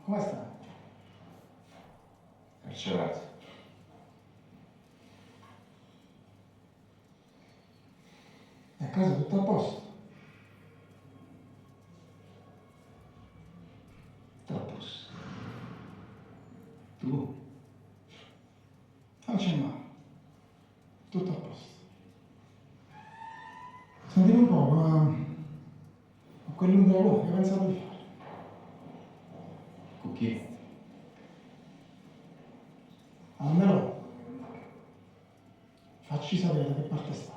Come sta? Carcerato. E a casa tutto a posto? Tutto a posto. Tu? Non c'è male. Tutto a posto. Sentimi un po', ma quell'unico lavoro che hai pensato di fare? Con chi? Almeno facci sapere da che parte stai.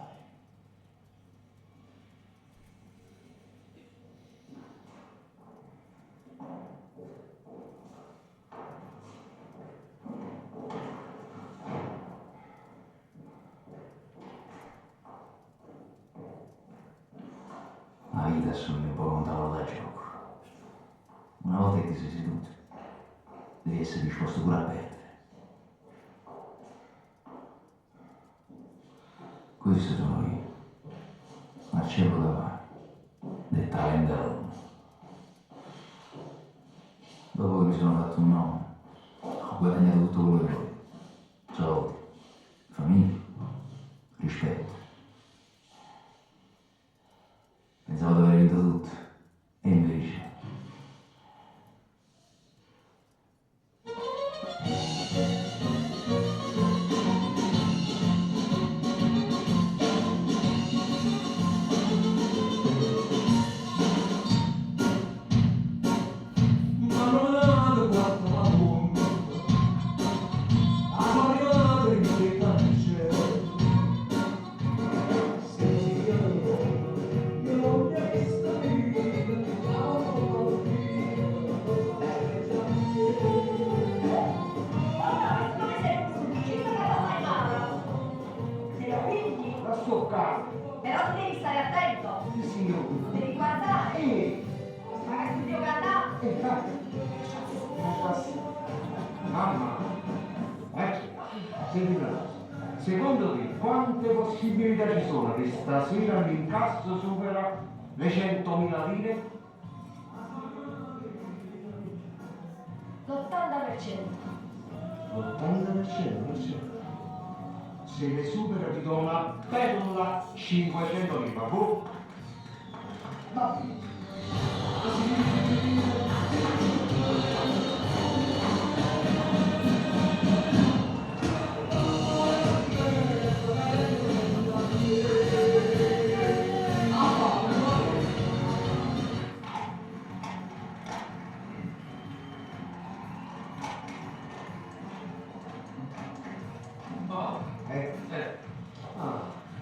La vita assomiglia un po' a un tavolo da gioco. Una volta che ti sei seduto, devi essere disposto pure a perdere. Questo sono io, Marcello Davano, del talento Roma. Dopo che mi sono fatto un nome, ho guadagnato tutto quello che voglio. Soldi, famiglia, rispetto. Pensavo di aver vinto tutto, e invece... Però tu devi stare attento. Sì, Devi guardare. Ma che studio cantare? Mamma, senti una cosa. Secondo te quante possibilità ci sono che stasera l'incasso supera le 100.000 lire? L'80%. L'80%? Se le supera ti do una bella 500 lire, boh? Va bene.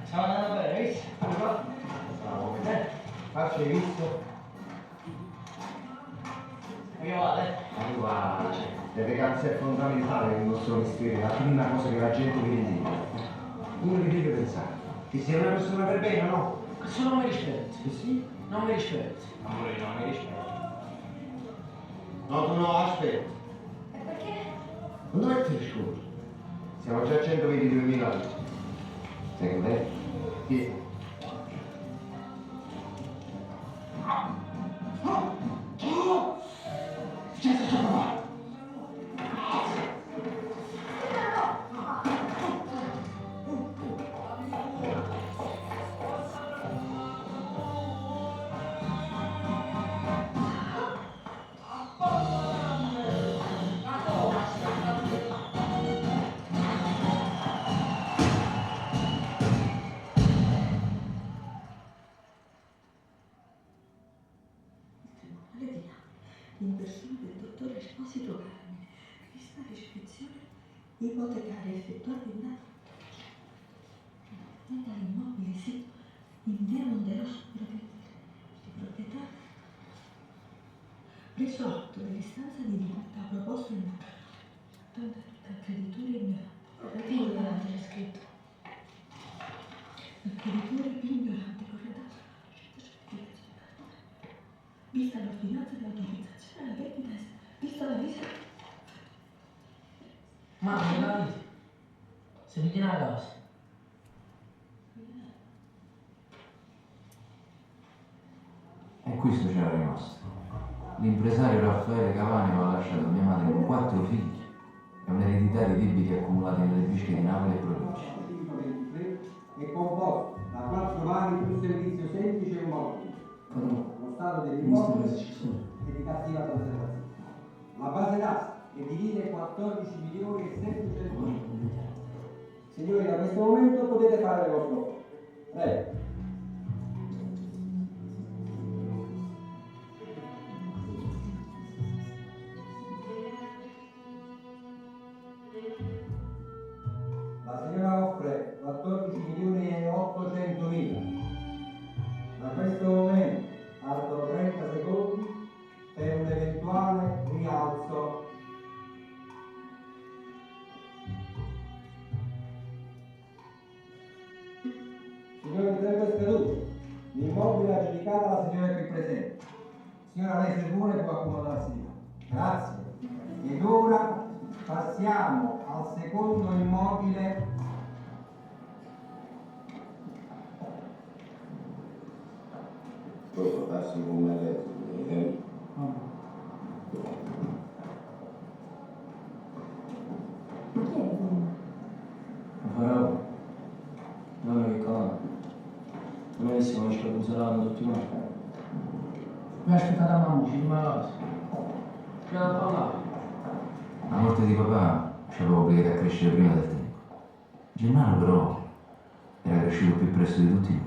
Ciao Annabelle, hai visto? Come va? Ciao, faccio, hai visto? Come va, Allora, le vacanze è fondamentale nel nostro mestiere, la prima cosa che la gente deve dire. Uno che deve pensare, che sia una persona per bene o no? Questo non mi rispetti. Che sì? Non mi rispetti. Amore, non mi rispetti. No, tu no, aspetta. E perché? Non dovete riscuotere. Siamo già a 122.000 lire. Sei contento? Sì. In persona del dottor Esposito Carmine, vista l'iscrizione ipotecaria effettuata in data dall'immobile sito in via Monterosso di proprietà preso atto dell'istanza di libertà proposta in dal creditore ignorante c'è scritto il creditore più ignorante corredato vista l'ordinanza di autorizzazione alla vendita, vista la visita. Mamma, hai capito? Se mi tiene a casa. E questo c'era rimasto. L'impresario Raffaele Cavani aveva lasciato mia madre con 4 figli e un'eredità di debiti accumulati nelle bische di Napoli e provincia. L'articolo 23 è composto da 4 vari più servizio semplice e mobile, lo stato dell'immobile e di cattiva conservazione. La base d'asta è divisa in 14 milioni e 700 mila. Signori, da questo momento potete fare le vostre cose. Prego. La signora offre 14 milioni e 800 mila. Da questo momento altro 30 secondi per un eventuale rialzo. Signore, il tempo è scaduto. L'immobile è aggiudicato alla signora qui presente. Signora, lei se vuole può accomodarsi di là. Grazie. Ed ora passiamo al secondo immobile. Posso farsi con una letto, Lo farò. Mamma che cosa? Non è che siamo ci useranno tutti quanti. Mi ha aspettato a mamma, ci rimane la casa. Che da parlare? La morte di papà ci aveva obbligato a crescere prima del tempo. Gennaro però era cresciuto più presto di tutti noi.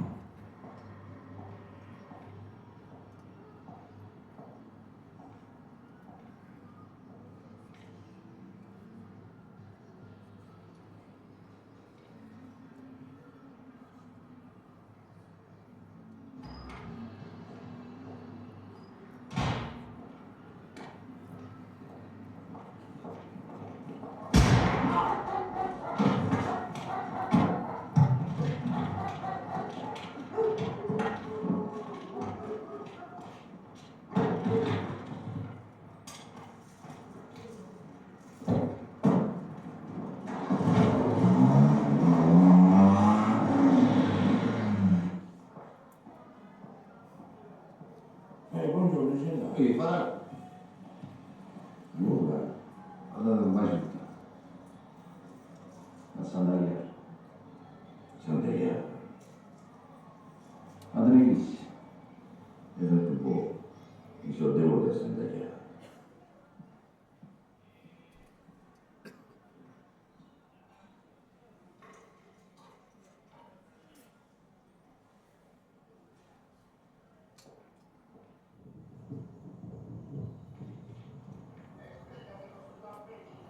buongiorno, Gennaro. Sì, farà. Nulla. Ho dato un bacio a Santa Chiara. Santa Chiara. A Deneghissi. Esatto, buono. Mi sono devoto a Santa Chiara.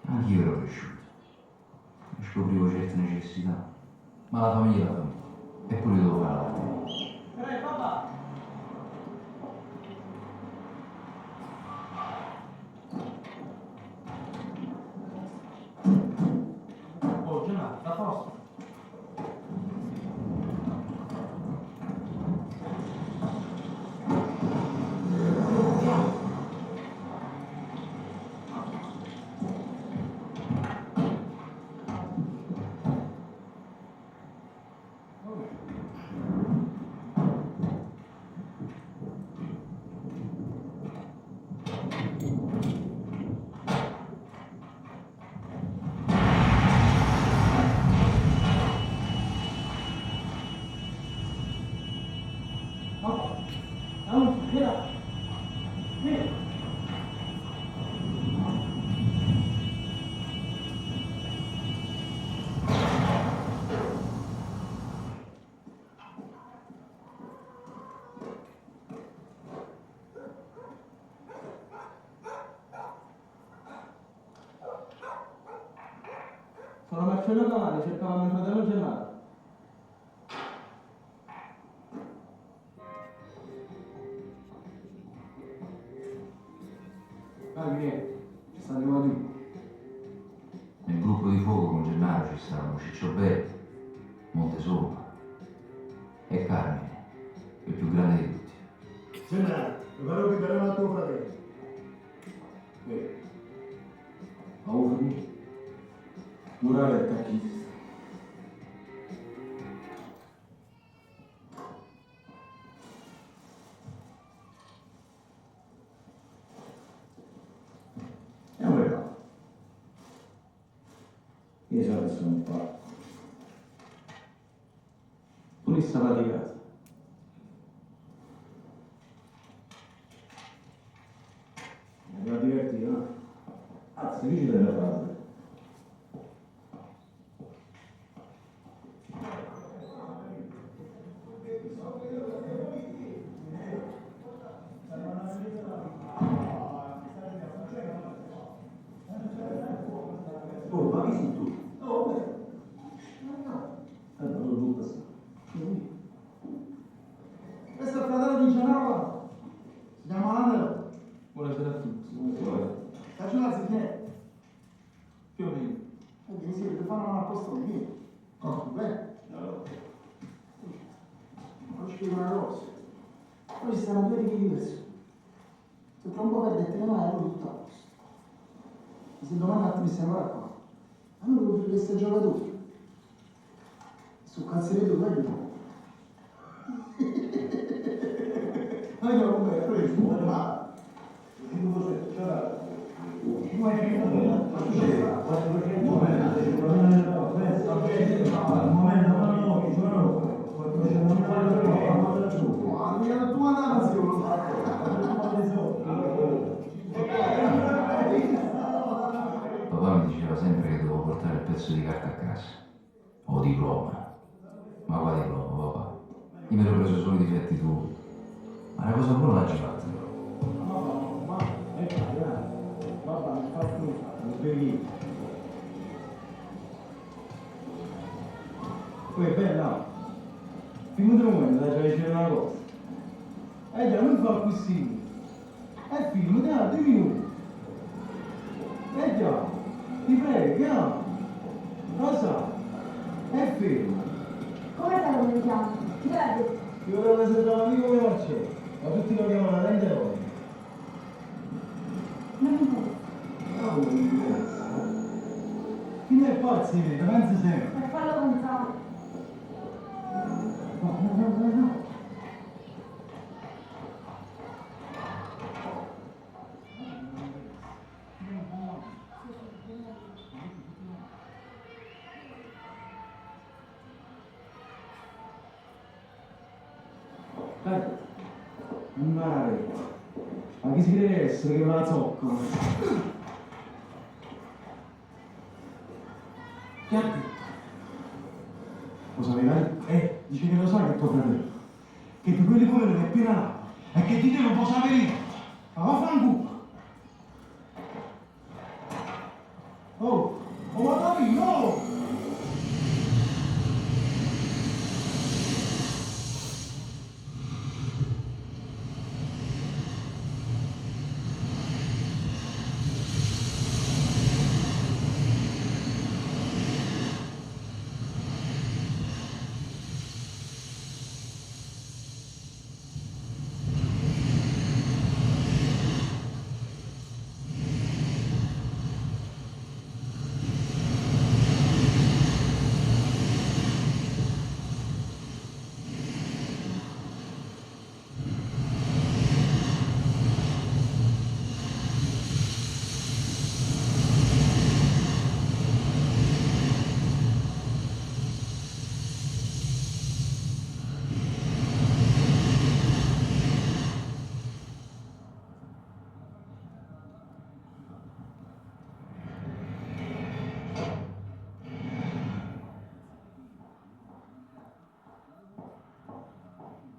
Anch'io ero cresciuto. E scoprivo certe necessità. Ma la famiglia è la famiglia. Eppure io devo fare la parte mia. Papà! Oh, Gennaro, a posto? Sono Marcello Cavani, cercava mio fratello Gennaro. Vieni, ci sta arrivando tu. Nel gruppo di fuoco con Gennaro ci stavano Ciccio Belli, Montesoma e Carmine, il più grande di tutti. Gennaro, preparo che daremo a tuo fratello. Avevo finito. Murale e tacchista. Io so che sono un po'. Pure sta faticata. Mi ha divertito, no? Anzi, qui ci deve fare. Oh, ma chi sei tu? Oh, beh. Non lo butta sta. Questo è il fratello di Genova. Si chiama Anelo. Buonasera a tutti. Faccio la zignetta. Più o meno. E così ti fanno una posto qui. Come? Bene. Non ci dico una cosa. Poi ci stanno due tipi diversi. Se tra un po' perdete le mani, allora tutto a posto. E se domani un attimo mi sembra qua, allora devo più questi giocatori. Su cazzereto quello. Ma io come è preso, ma non lo so, c'era. Papà mi diceva sempre che dovevo portare il pezzo di carta a casa. O diploma. Ma quale diploma, papà? Io mi ero preso solo i difetti tuoi. Ma una cosa buona l'ha già fatta, però. Poi è bella. Prima di momento da già c'è una cosa. Già non fa così. Film, dai, 2 minuti. Già, ti prego, chiama. Cosa? È fermo. Come te lo comunichiamo? Chi te l'ha detto? Ti volevo presentare un amico come Marcello, ma tutti lo chiamano Rende Roy. Non mi interessa. Ah, come mi interessa? Chi ne è pazzo, vedi, pensi sempre. Per farlo pensare. No. Dai, andare. Ma chi si deve essere che me la zoccono? Che ha detto? Lo sapevi? Dice che lo sa che è tuo fratello. Che di quelli come non è appena là. E che di te non può sapere niente. Ma vaffanculo. Oh, guarda lì, no!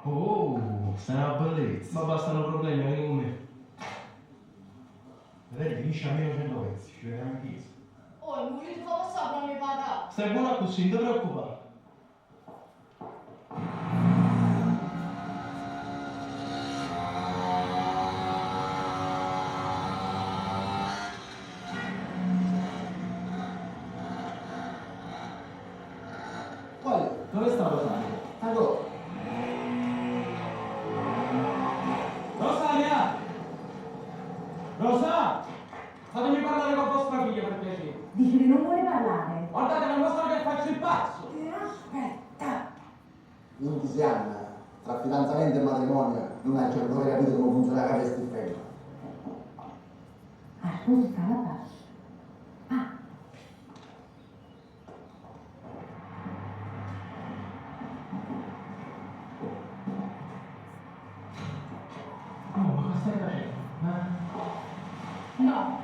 Oh, stai una bellezza. Ma bastano problemi, vieni con me. Vedete, finisce a meno 100 pezzi, ci vediamo in chiesa. Oh, il mulino fa passare per la mia paga. Stai buona così, non ti preoccupare. Poi, Dove sta Rosaria? allora, Rosaria! Rosa! Fatemi parlare con vostra figlia per piacere. Dici che non vuole parlare? Guardate, non so che faccio il pazzo! Aspetta. non ti si ama. Tra fidanzamento e matrimonio non hai ancora capito come funziona la casa stipendio. Ascolta la pace. Ah, stai facendo? No,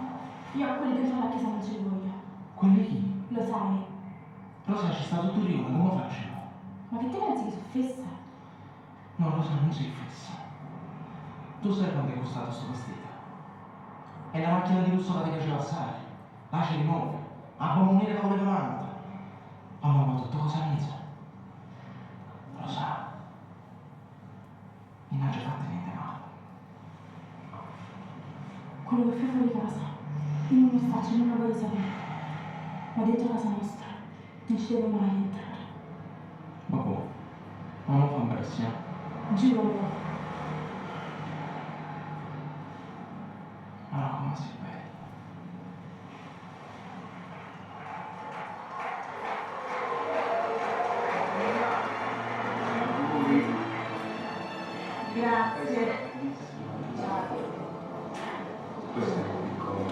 io a quelli dentro la chiesa non ce li voglio. Quelli chi? Lo sai. Rosa ci sta tutto Rione, come faccio? Ma che te pensi che sono fessa? No, Rosa, non sei fessa. Tu sai quanto è costato sto vestito? È la macchina di lusso che ti piaceva assai. La cerimonia, a bomboniere che voleva l'altra. Ma tutto cosa inizia? Rosa, non ha già fatto niente male. Quello che fai fuori casa, io non mi faccio, non lo voglio sapere. Ma dentro casa nostra non ci deve mai entrare. Ma come? Ma non fa impressione. Giuro. Ma no, come si vede? Grazie. Questo è un piccolo.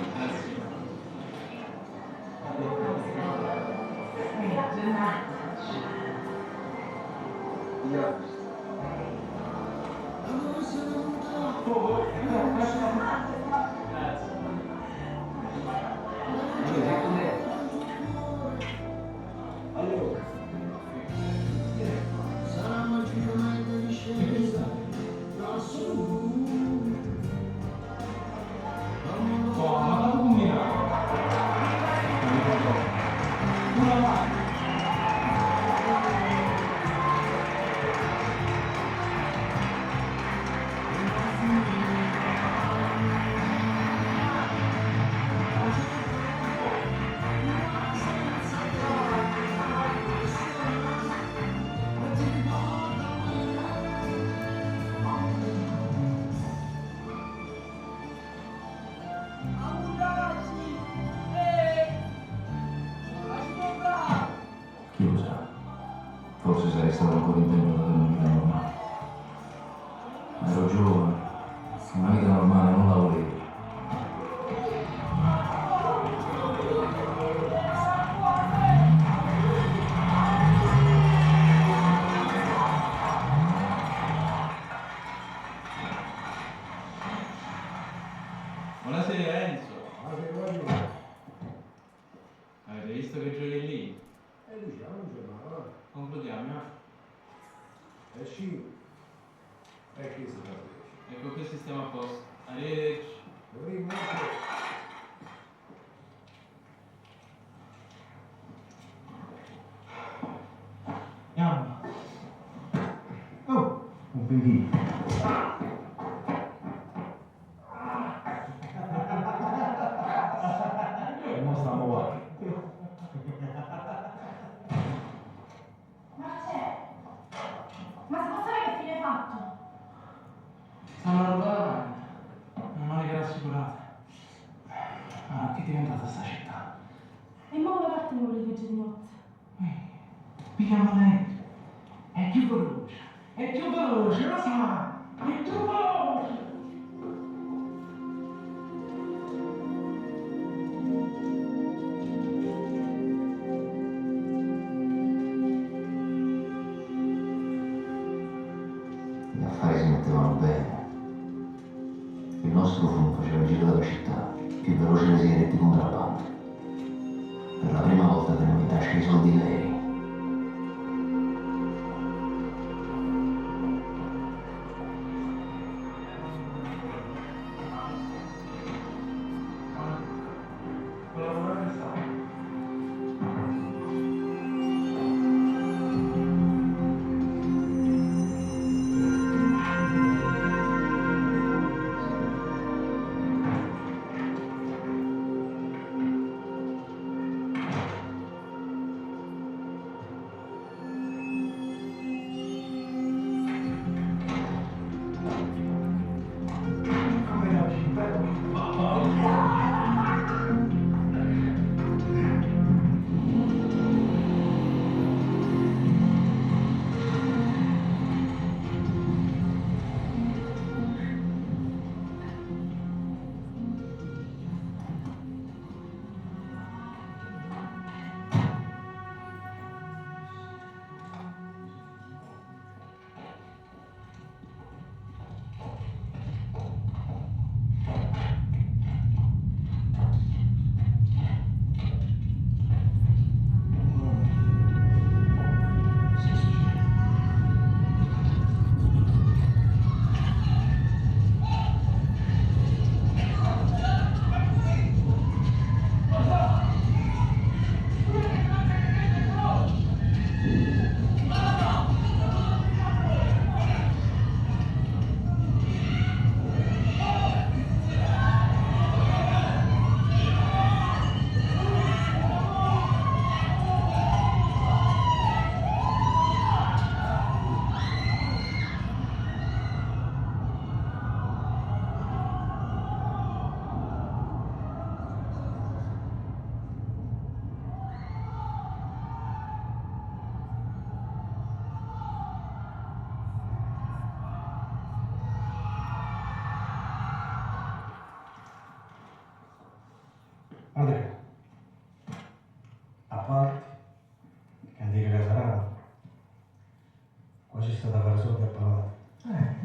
Chi lo sa? Forse sarei stato ancora in tempo da avere una vita normale. Ma ero giovane, una vita normale non la volevo. Buonasera Enzo. Avete visto che gioiellini? Diciamo, giornata. Concludiamo, Sì. Che si fa? Ecco, questi stiamo a posto. Arrivederci. Andiamo. Oh, un pechino. Non stiamo qua. Ma si può sapere che fine hai fatto? Stanno rubando. Non ho mica rassicurata. Ah, che è diventata sta città? E mo come partono con le viaggi di notte? Pigliamo lei. È più veloce. È più veloce, lo sa. È più veloce. Gli affari si mettevano bene. Il nostro fumo faceva il giro della città, più veloce dei sigaretti contrabbando. Per la prima volta tenevo in tasca i soldi veri.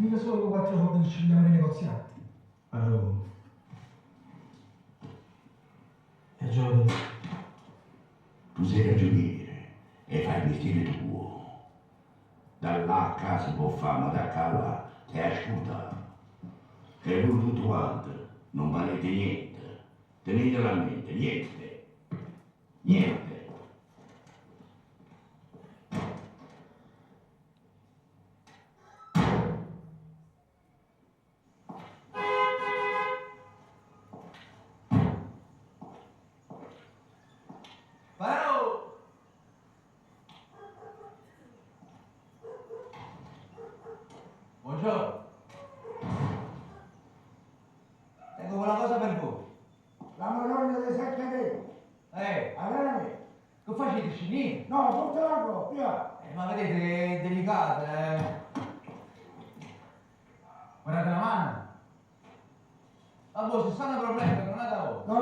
Mica solo con 4 soldi che ci vediamo nei negoziati. Allora. E Giorgio? Tu sei ragioniere e fai il mestiere tuo. Da là a casa si può fare, ma da qua là ti hai ascoltato. E voi tutto quanto non valete niente. Tenetelo a mente, niente. Niente. Paro! Buongiorno. Tengo una cosa per voi. La Madonna dei Sette Catene. Allora che facete, Cinini? No, portala qua, via. Ma vedete, è delicata, Guardate la mano. Ma voi, se stanno problemi, non è da voi. No.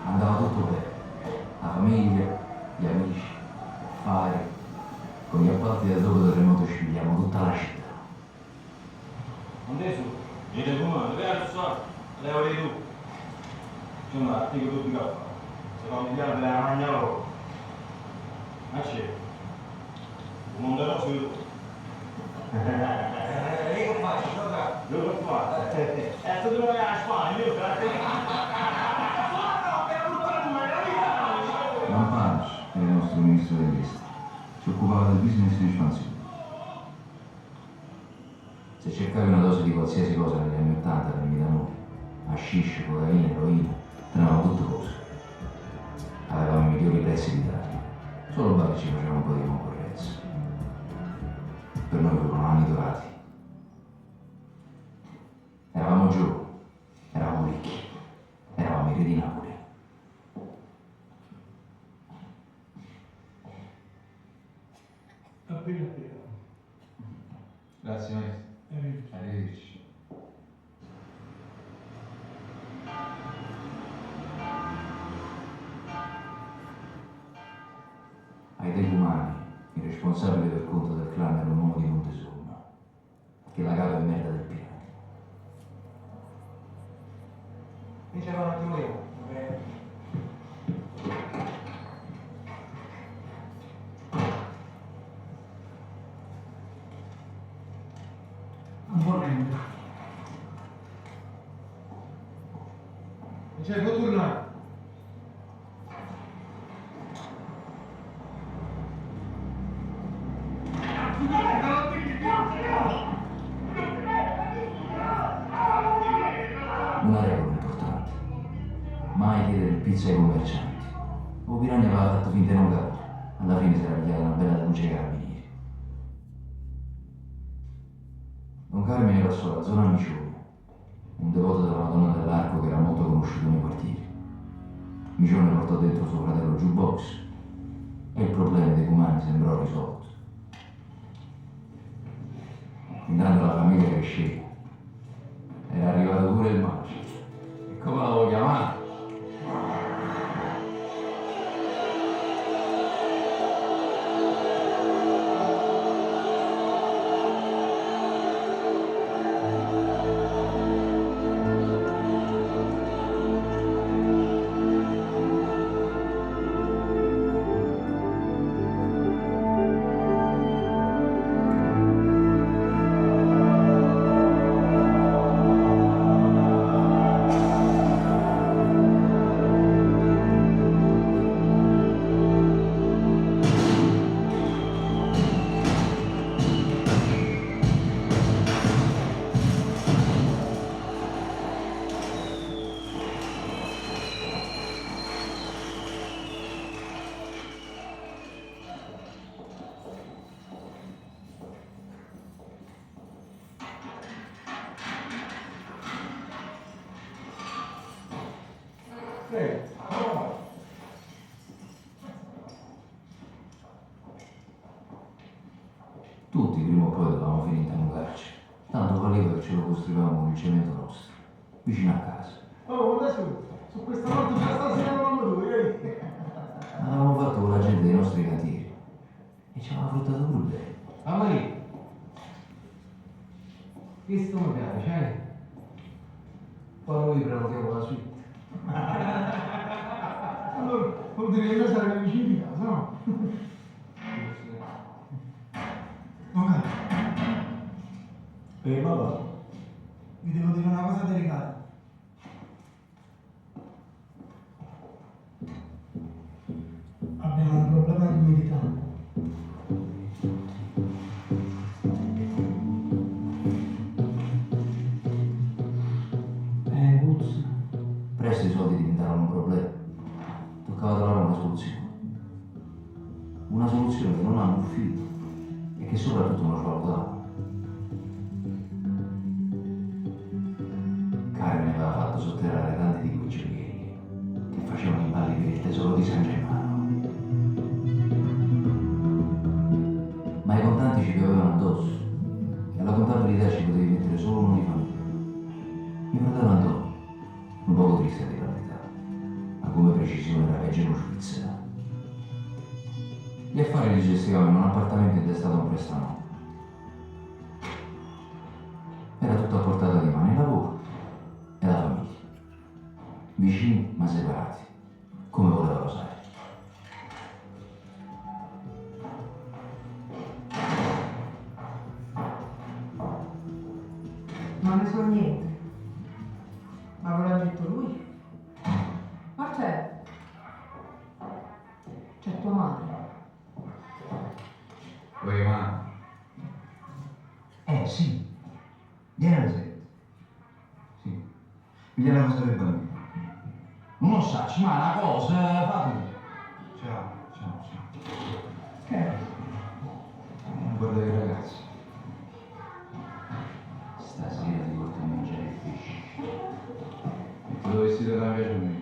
Andava tutto bene. La famiglia, gli amici, affari. Con gli appalti da dopo terremoto scegliamo tutta la città. Adesso, niente comando, verso, levali tu. C'è un attimo tutti i capi. Secondo gli altri la mangia loro. Ma c'è. Un mondo rosso io. Io che faccio? Gioca. Dove lo fate? Tu dove vai a Spagna? Io Lampage era il nostro ministro degli esteri. Si occupava del business in espansione. Se cercavi una dose di qualsiasi cosa negli anni 80 venivi da noi. Hashish, cocaina, eroina, tenevamo tutte cose. Avevamo i migliori prezzi d'Italia. Solo Bari ci faceva un po' di concorrenza. Per noi furono anni dorati. Eravamo giovani, eravamo ricchi, eravamo i re di Napoli. Appena. Grazie maestro. Arrivederci. Il responsabile per conto del clan era un uomo di Montesumma, che la cava in merda del piano. Diceva un attimo io. Un po' rende. Cioè, può tornare. Una regola importante. Mai chiedere il pizza ai commercianti. O Piragna aveva fatto finta di non capire. Alla fine si era pigliata una bella denuncia ai carabinieri. Don Carmine era solo la zona Micione, un devoto della Madonna dell'Arco che era molto conosciuto nei quartieri. Micione portò dentro suo fratello jukebox e il problema dei cumani sembrò risolto. Intanto la famiglia cresceva. Era arrivato pure il macio. E come l'avevo chiamato? Tutti prima o poi dovevamo finire in tamugarci. Tanto valeva che ce lo costruivamo con il cemento nostro, vicino a casa. Oh, adesso su questa notte già stasera non lo due, Avevamo fatto con la gente dei nostri cantieri e ci aveva fruttato pure bene. Ah, Maria. Questo mi piace, eh? Poi noi prenotiamo la suite. Allora, vuol dire che noi saremo vicini di casa, no? Ok. Papà. Vi devo dire una cosa delicata. Abbiamo un problema di umidità. Puzza. Presto i soldi diventarono un problema. Toccava trovare una soluzione. Una soluzione che non ha un filo e che soprattutto non svalutava. Carmine aveva fatto sotterrare tanti di quei gioielli che facevano i balli per il tesoro di San Germano. Ma i contanti ci piovevano addosso e alla contabilità ci potevi mettere solo uno di famiglia. Mio fratello Antonio, un poco triste a dire la verità, ma come precisione era peggio uno svizzero. Gli affari li gestivamo in un appartamento intestato a un prestano. Era tutto a portata di mano, il lavoro e la famiglia. Vicini ma separati, come voleva Rosario. Non ne so niente. Ma ve l'ha detto lui? Ma c'è? C'è tua madre. Vuoi mano? Sì. Vieni alle 7. Sì. Mi viene la cosa del bambino. Non lo sa, ma una cosa, fa tu. Ciao, ciao, ciao. Che? Guarda i ragazzi. Stasera ti porto a mangiare il pesce. E te lo vestito da piace a me.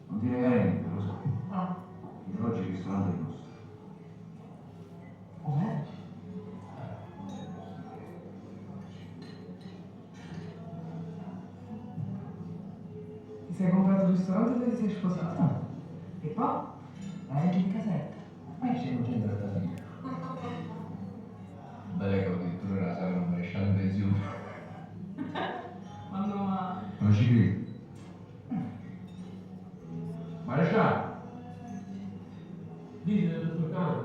Non ti negare niente, lo so. Ah, Io oggi il ristorante è nostro. sei comprato il ristorante dove ti sei sposato? Ah. E poi? Hai in casetta. Ma io sono contento della tua figlia. Beh, ecco, addirittura la sala non maresciallo in pensione. Ma no, ma... Non ci credo. Maresciallo! Dite, dottor Cano.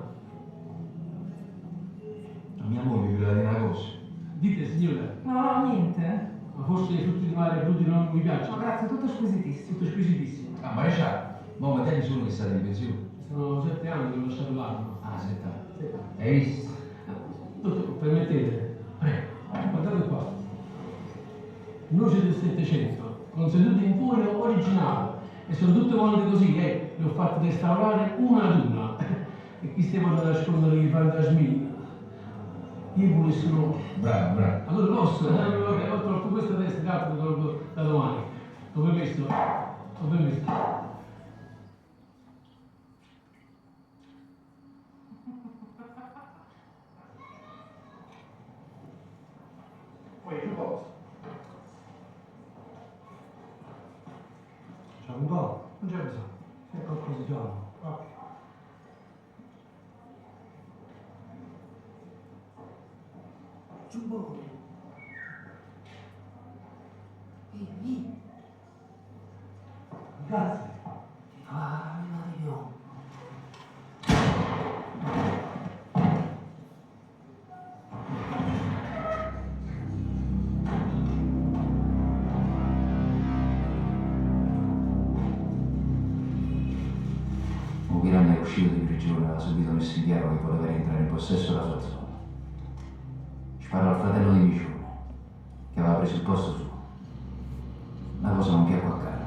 La mia moglie mi voleva dire una cosa. Dite, signora. No, niente. Ma forse i frutti di mare crudi non mi No, piacciono. grazie, tutto squisitissimo. Tutto squisitissimo. Ah, maresciallo, ma metti solo che state in pensione. Sono 7 anni che ho lasciato l'arma. Ah, 7 anni. 7 anni. Hai visto? Dottor, permettete? Prego. Guardate qua. Noce del Settecento, con sedute in cuoio originale. E sono tutte monete così, le ho fatte restaurare una ad una. E chi stiamo a nascondere i fantasmini? Io pure sono... Bravo, bravo. Allora posso, ho tolto questa testa, l'altra tolgo da domani. Dove messo? Dove messo? Poi che cosa? C'è un po'? Non c'è bisogno. C'è qualcosa di giorno. Ok. Giubbone. Vieni. Grazie. Ah, Mario. Un Piranha è uscito di prigione e aveva subito messo in chiaro che voleva rientrare in possesso della sua zona. Sparò al fratello di Micione, che aveva preso il posto suo. La cosa non piacque a Carlo.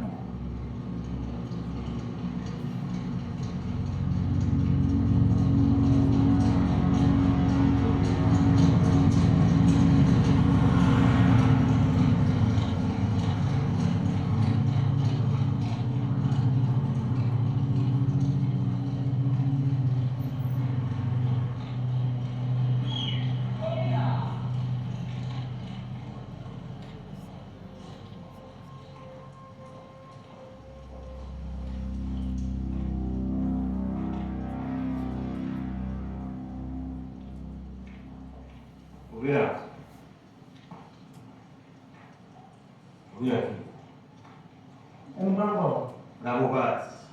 Ovvero? Ovvero chi? È un bravo. Bravo pazzo.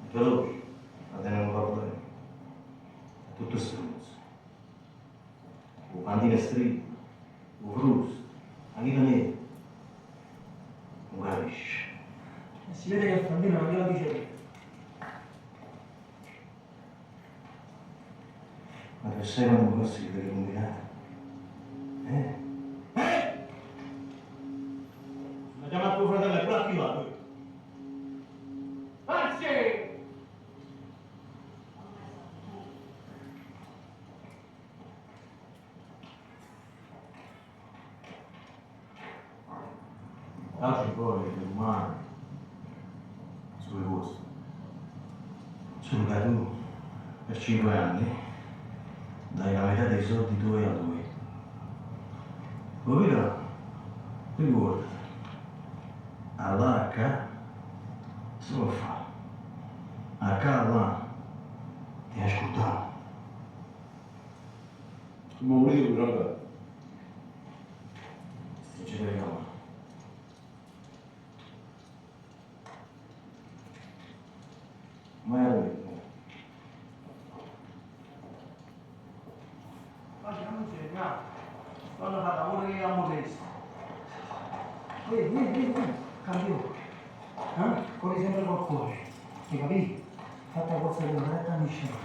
È veloce, ma te non fa problema. È tutto stronzo. Un pandino stretto, un frusto, la vita nera. Non capisce. Si vede che il bambino non glielo dice. Ma per sé non mi posso dire che combinate? Ma chiama tuo fratello e poi attivato. Anzi! Lasci poi le umane sulle cose. Solo che tu per 5 anni dai la metà dei soldi tuoi a lui. Capito? Ricorda, all'H si può fare. A là ti ascoltare. Ma volete guardare? Se ci vediamo. Ma è lui. Non c'è, no. Non fa lavoro che la modesta. Vieni, cambio. Corri sempre col cuore. Hai capito? Fatta la corsa di una retta miscela.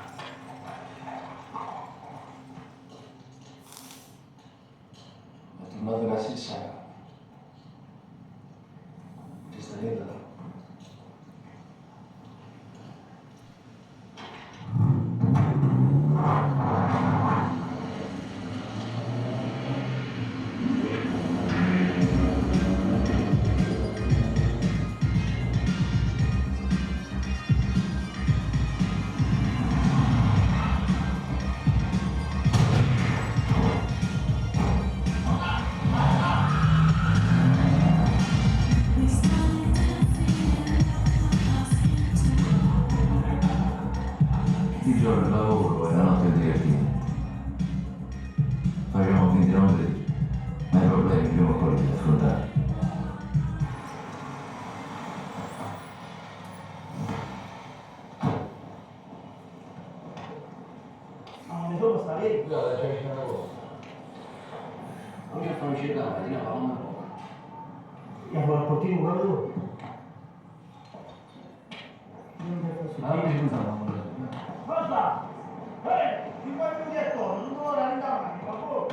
È tornato la stessa. Ti sta dentro? Il giorno il lavoro e la notte il divertimento. Facciamo finta di non vedere, ma i problemi prima o poi li devi affrontare. Ma ne sono stare? Guarda, c'è una cosa. Oggi a fare cercare, ti lava una roba. E allora al portino quello tu? Basta! Ti fai più di attorno, non vuole andare, ma poi!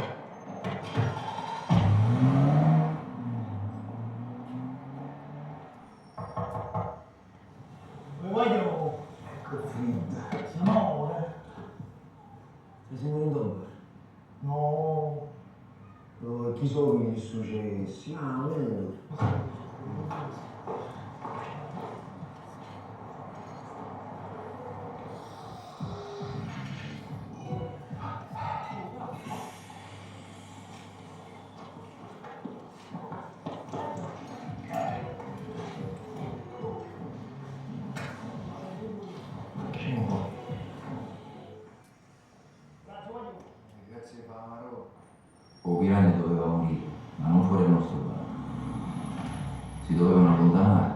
Come voglio? Ecco fredda. Siamo Ti sei venuto? No. Chi sono gli successi? Ah, vero. Grazie Pamaro. O Piranha doveva morire, ma non fuori dal nostro bar. Si dovevano allontanare,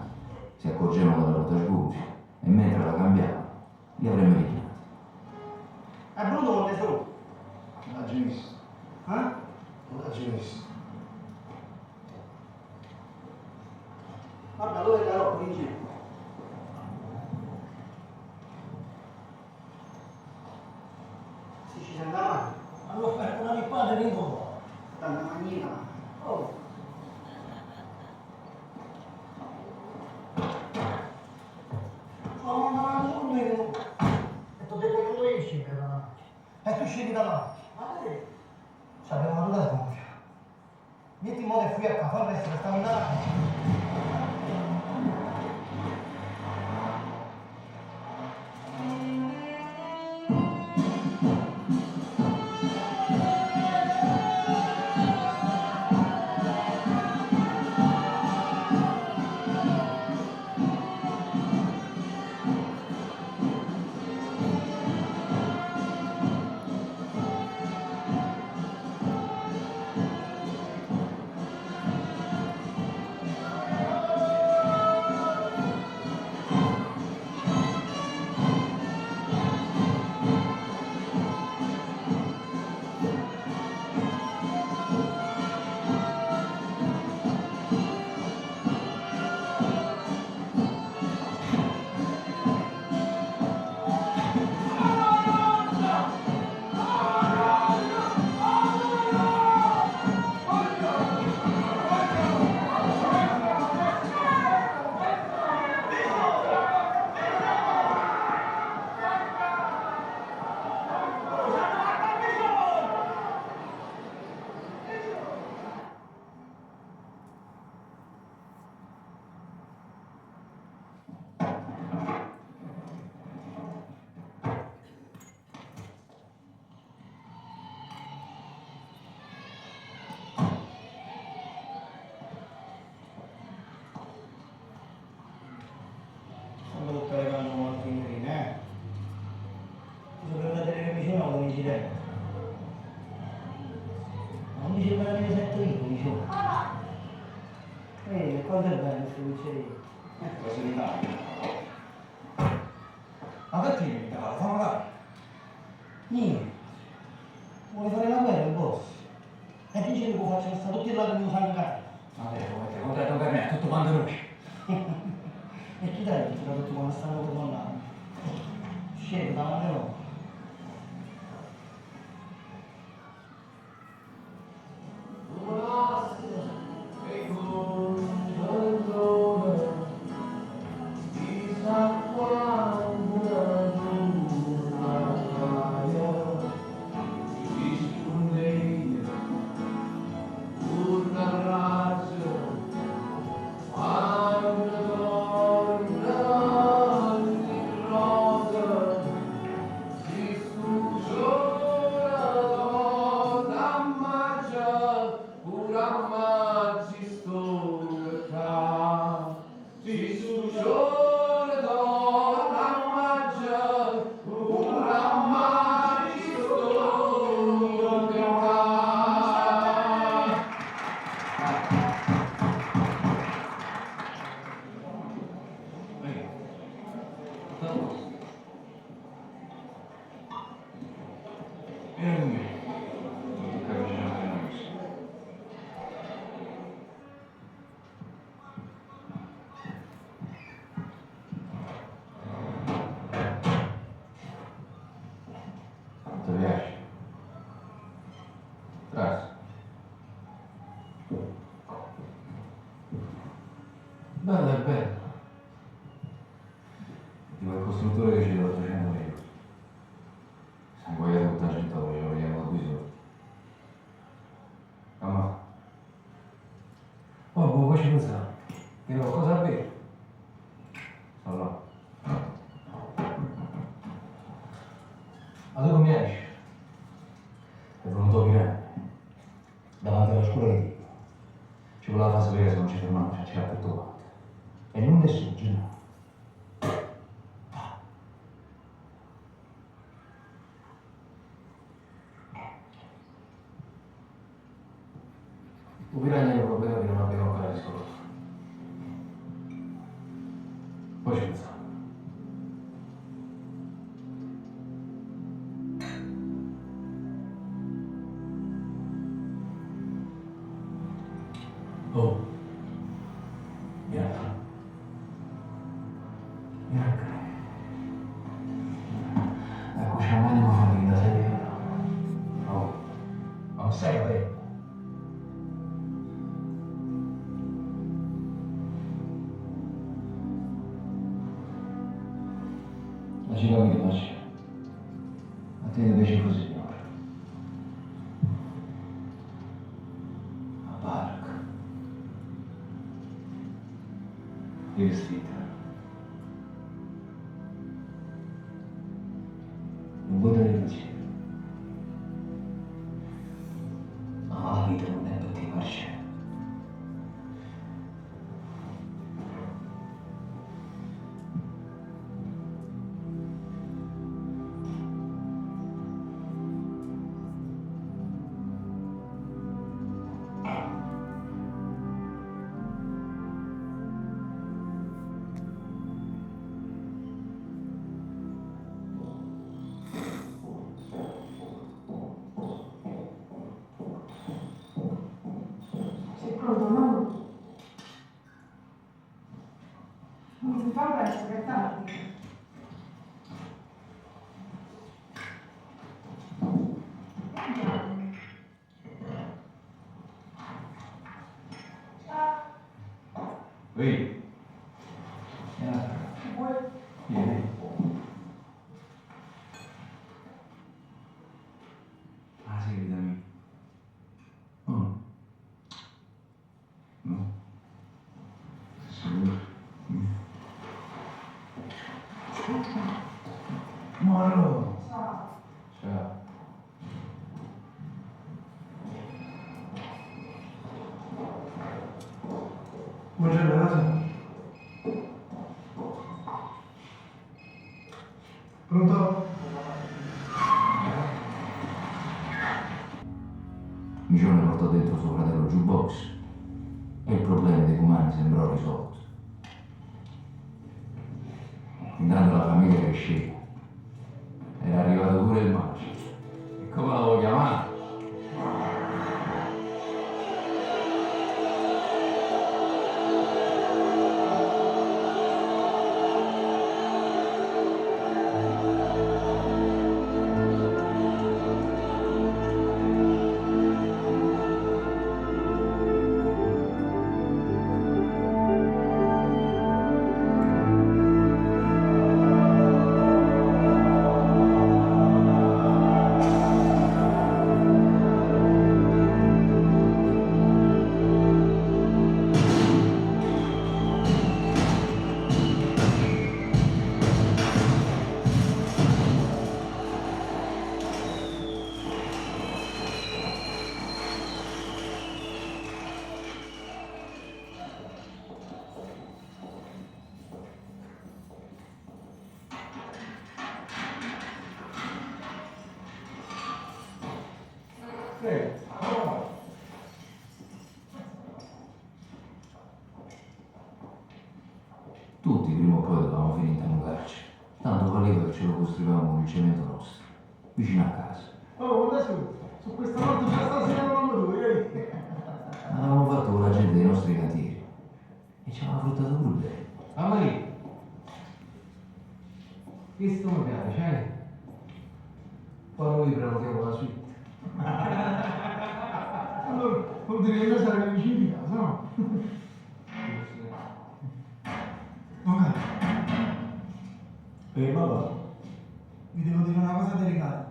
si accorgevano della rotta sbuci e mentre la cambiavano li avremmo richiamati. È brutto con le sole. Non l'ha già visto. Eh? Non l'ha già visto. Guarda, dove è la roba in giro? Se ci sei andato, hanno offerto una rippata di nuovo. Dalla manina. Oh. Sono andato subito. E ti ho detto che non devi scendere da là. E tu scendi da là. Ma che? Sapevo una ruota gonfia. Metti in modo e fui a casa, fa il resto che stavo andando. Tutte le cose molto signorine, Ti so per la televisione o con i girelli? Non dice per la mia sento io, dicevo. Quanto è bello questo pizzeria? Cosa di dare? Ma perché mi cavolo? Fammi fare. Niente. Vuole fare la guerra il boss. E dice che può facciamo sta tutti là che mi fanno caro. Vabbè, come contratto per me, tutto quanto noi. E chi dai che tutti quando stanno tornando? Scende davanti a loro. Vieni con me. Non capisci neanche una cosa. Ti piace? Tras. Bello è bello. Tipo il costruttore che ci dà 800 euro. Si è ingoiato tutta la città, poi ci vogliamo da 2 soldi. Mamma. Oh, boh, facci pensare. Che cosa bere? Sto là. Ma tu come esci? È venuto a Milano. Davanti alla scuola di Dio. Ci voleva far sapere se non ci fermavamo, ci c'era tutto quanto. E non nessuno, no. Un piranha è un problema che non abbiamo ancora risolto. Poi ci pensiamo. Oh. Miracolo. Miracolo. Ecco, c'è un animo famiglia, sai che? No. Non sei vero. Ma ci capite, ma c'è. A te ti piace così, signore. A barca. I vestiti. Non vuoi dare pensiero. Ma la vita non è per te, Marcello. Sei pronto, mamma? Non si fa presto, che è tardi. Andiamo. Ciao. Ehi. Che vuoi? Vieni. Ah, sì, vita mia. Oh. No. Sicuro. Moro. Ciao. Ciao. Buongiorno, casa. Pronto? Migione portò dentro suo fratello jukebox e il problema dei cumani sembrò risolto. Intanto la famiglia cresceva. Era arrivato pure il macio. E come l'avevo chiamato? Tutti prima o poi dovevamo finire in un carcere. Tanto valeva che ce lo costruivamo con il cemento nostro, vicino a casa. Oh, adesso su questa volta già stasera eravamo due, Avevamo fatto con la gente dei nostri cantieri e ci aveva fruttato pure lei. Ah, Maria, questo mi piace, eh? Poi noi prenotiamo la suite. Allora, vuol dire che noi saremo vicini di casa, no? Ok. Papà, vi devo dire una cosa delicata.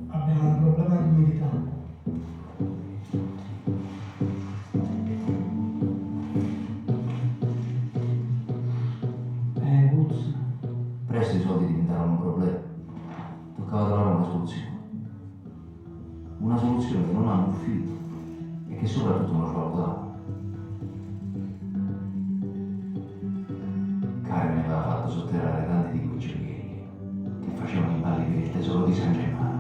Abbiamo un problema di umidità. Puzza. Presto i soldi diventarono un problema. Toccava trovare una soluzione. Una soluzione che non ha un filo e che soprattutto non svalutava. Carmen aveva fatto sotterrare tanti di quei gioielli che facevano i balli per il tesoro di San Germano.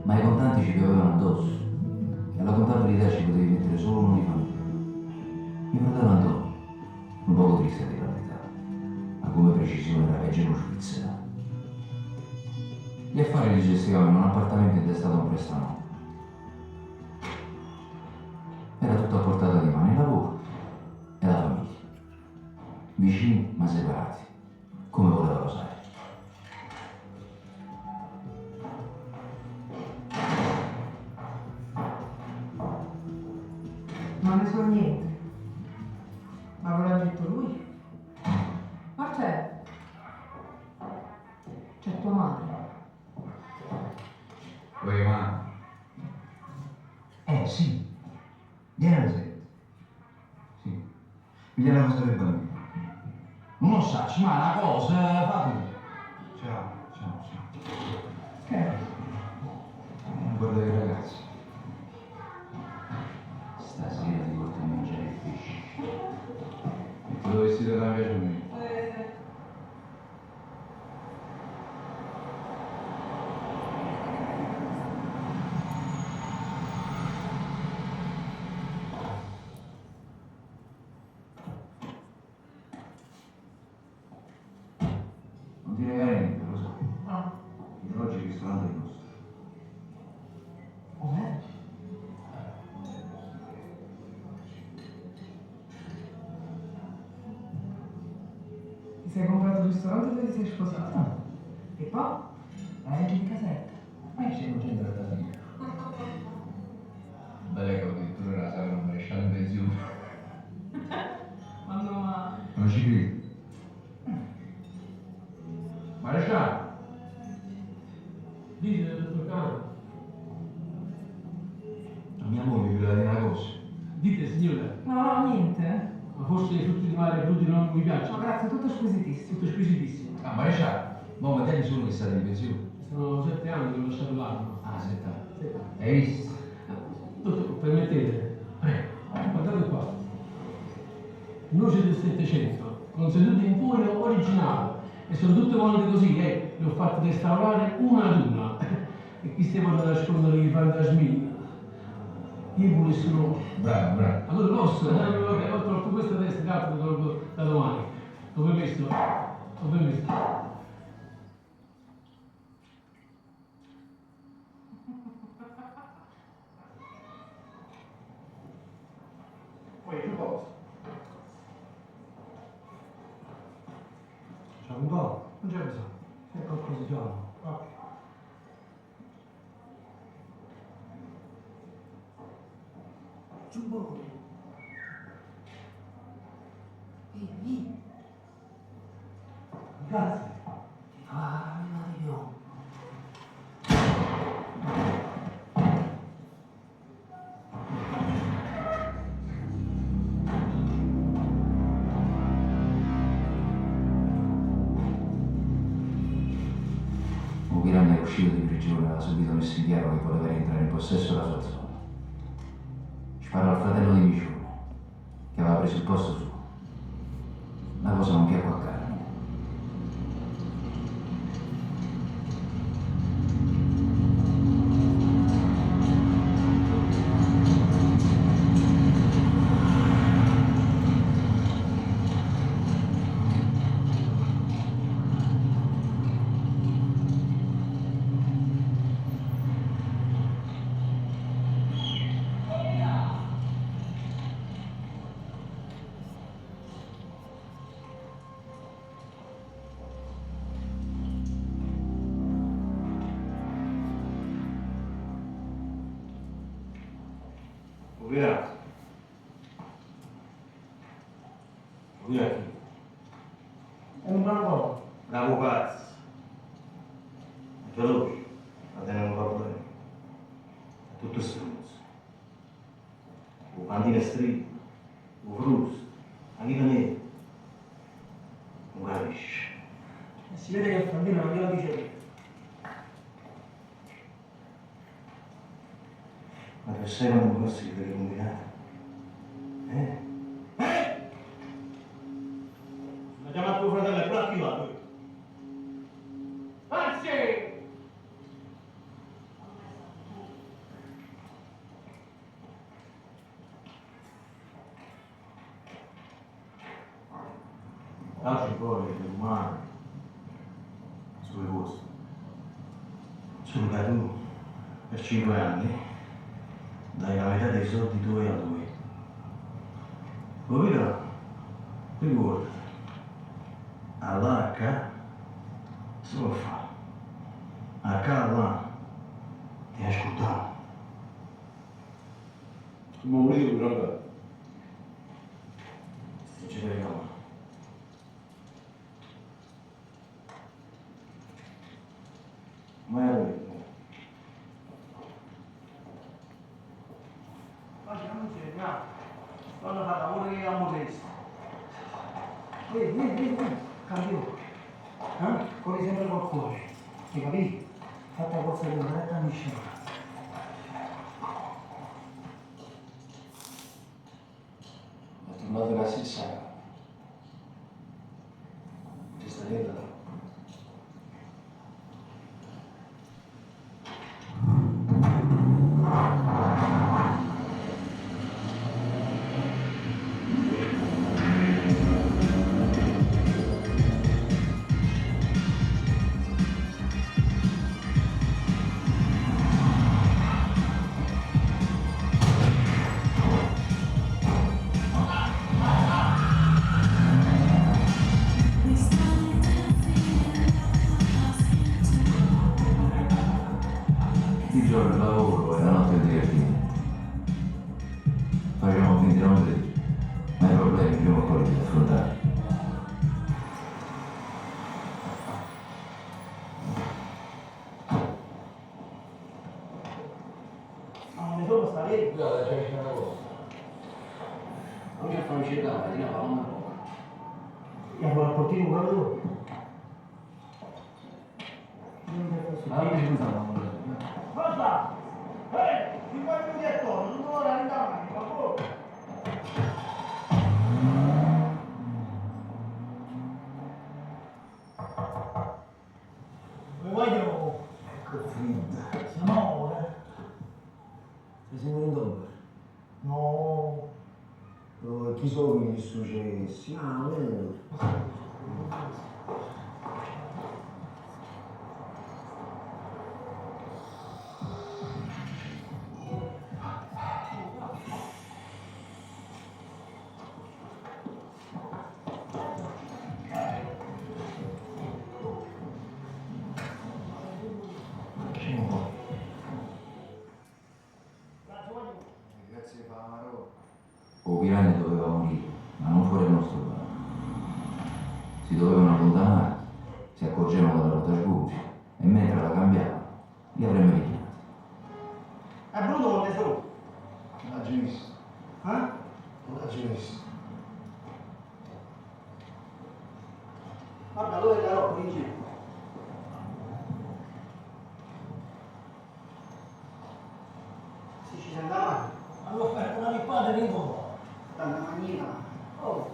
Ma i contanti ci piovevano addosso e alla contabilità ci potevi mettere solo uno di famiglia. Mio fratello Antonio, un poco triste di la verità, ma come precisione era peggio uno svizzero. Gli affari li gestivamo in un appartamento intestato a un prestano. Era tutto a portata di mano, il lavoro e la famiglia. Vicini ma separati, come voleva Rosario. Non ne so niente. Ma ve l'ha detto lui? Ma c'è? C'è tua madre. Poi ma... sì. Vieni alla sera. Sì. Mi viene la cosa del bambino. Non lo sa, ma una cosa, fa tu. Ciao. Che? Guarda i ragazzi. Stasera ti porto a mangiare il pesce. E te lo vestito da piace a me. Non ti negare niente, lo so. Ah. Oggi il ristorante è nostro. Com'è? Ti sei comprato il ristorante dove ti sei sposato? Ah. E poi? La legge di casetta. Ma io sono gente da figlia. Bella che addirittura la sala non maresciallo in pensione. Ma no, ma... Non ci credo. Maresciallo! Dite, dottor Cano. A mia moglie vi voleva dire una cosa. Dite, signore, No, niente. ma forse i frutti di mare cruti non mi No, piacciono? grazie, tutto squisitissimo. Tutto squisitissimo. Ah, maresciallo, mo ma te solo che state in pensione. Sono 7 anni che ho lasciato l'arma. Ah, senta. 7 anni. Hai visto? Dottor, permettete? Prego. Guardate qua. Noce del Settecento, con sedute in cuoio originale. E sono tutte volte così, le ho fatte restaurare una ad una. E chi stiamo a nascondere i fantasmini? Io pure sono... Bravo. Allora posso, ho tolto questa testa di gatto, lo tolgo da domani. Dove ho messo? Poi che cosa? C'è un po'? Non c'è bisogno. C'è qualcosa di giorno. Ok. Giubbone. Via. Grazie. Ah, Mario. Un piranha uscito di prigione aveva subito messo in chiaro che voleva rientrare in possesso della sua zona. Sparò al fratello di Micione, che aveva preso il posto suo. La cosa non piacque a Carmen. Via. Via chi? È un bravo. Bravo pazzo. È veloce, ma te non problema. È tutto stronzo. Un pandino stretto, un frusto, anche da me. Non capisci. E si vede che il bambino non glielo dice lui. Ma per sé quando mi posso vedere combinato? Ma chiama tuo fratello e pure attivato. Anzi! Oggi poi è umano, sulle cose. Solo che tu, per 5 anni, dai la metà dei soldi tuoi a lui. Capito? Ricordati, all'H si può fare. A casa ti ascoltare. Ma volete guardare? Se ci deve chiamare. Ma è lui. Oggi non c'è, no. Quando fa lavoro che amo questo. Vieni, cambio. Corri sempre col cuore. Ti capì? Fatta forza di una retta miscela. È tornato la stessa. Ti sta dentro? Il giorno il lavoro e la notte il divertimento. Facciamo finta di non vedere, ma i problemi prima o poi li devi affrontare. Ma non ne sono stare? Guarda, c'è una cosa. Non mi fa uscire di una una roba. E allora portare un guardo? Allora mi scusa, Cosa? 5 minuti attorno, non devo andare, per favore. Voglio... Ecco fredda. No, Ti sei venuto? no. Chi sono gli successi? Ah, vero. Grazie Famaro. O Piranha doveva morire, ma non fuori il nostro piano. Si dovevano allontanare, si accorgevano della rotta sguggi e mentre la cambiavano li avremmo richiamati. È brutto con le sole. Non l'ha già visto. Eh? Non l'ha già visto. Guarda, dove è la roba in giro? Se ci sente avanti, hanno offerto una rippata di volo. Dalla manina. Oh.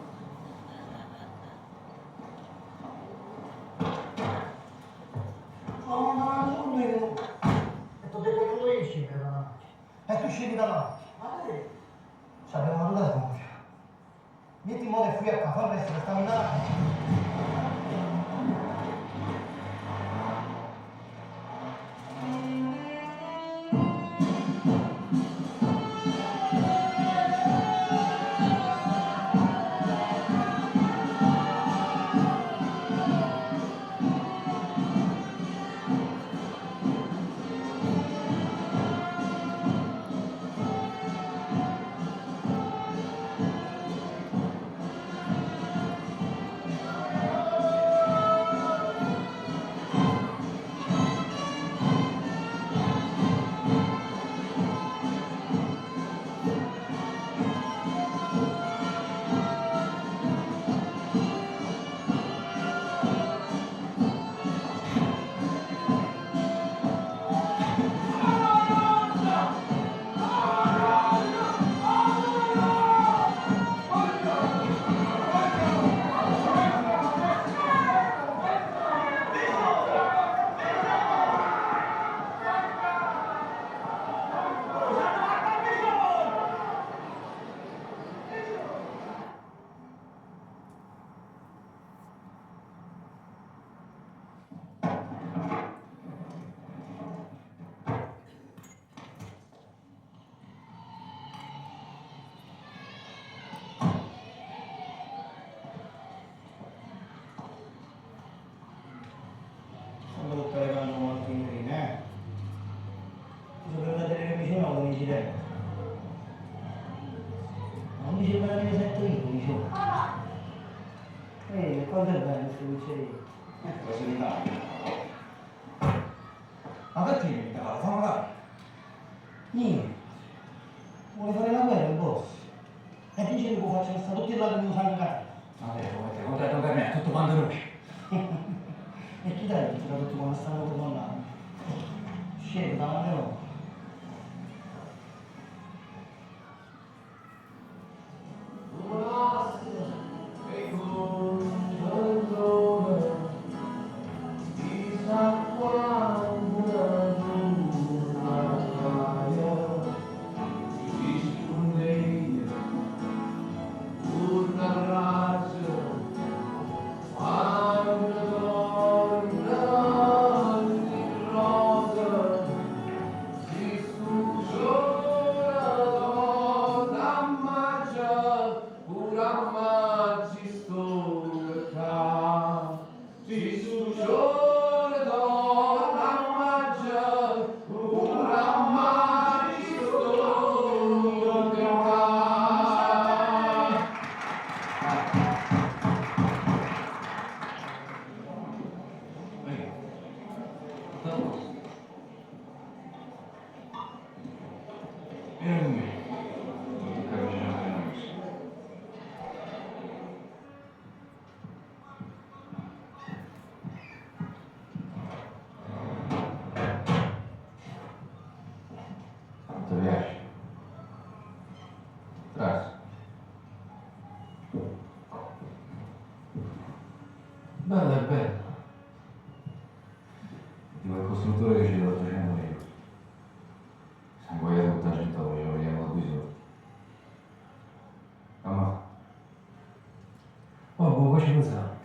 Sono andato subito. E ti ho detto che non devi uscire davanti. E tu uscivi davanti. Ma che? Sapevamo tutta la compra. Metti in modo e fui a casa, fa il resto che stavo andando. io, dicevo. Quanto è bello questo pizzeria? Cosa di fare? Ma perché mi invitava? Fammi fare. Niente. Vuole fare la guerra il boss. E dice che può faccio stare tutti là che mi fanno caro. Vabbè, come contratto per me, tutto quanto noi. E chi dai che tutti quando stanno comandando? Scende davanti a loro. Ti piace? Tras. Bella è bella. Di quel costruttore che ci dà 800 euro. Sanguagliato tutta la gente, lo vediamo qui solo. Mamma. Oh, boh, facci pensare.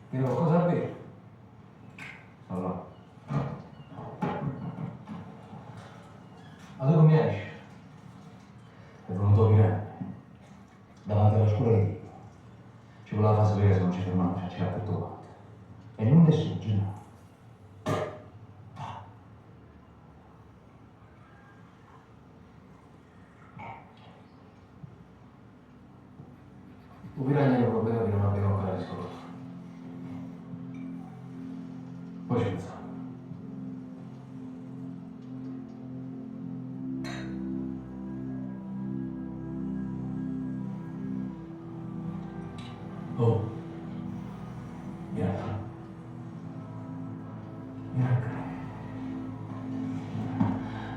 Dirò qualcosa a bere. Sto là. Ma tu come esci? È venuto a Milano. Davanti alla scuola di Dio. Ci voleva far sapere se non ci fermavamo, ci c'era tutto quanto. E non nessuno, no. Un piranha è un problema che non abbiamo ancora risolto. Poi ci pensiamo. Oh, Bianca. Bianca.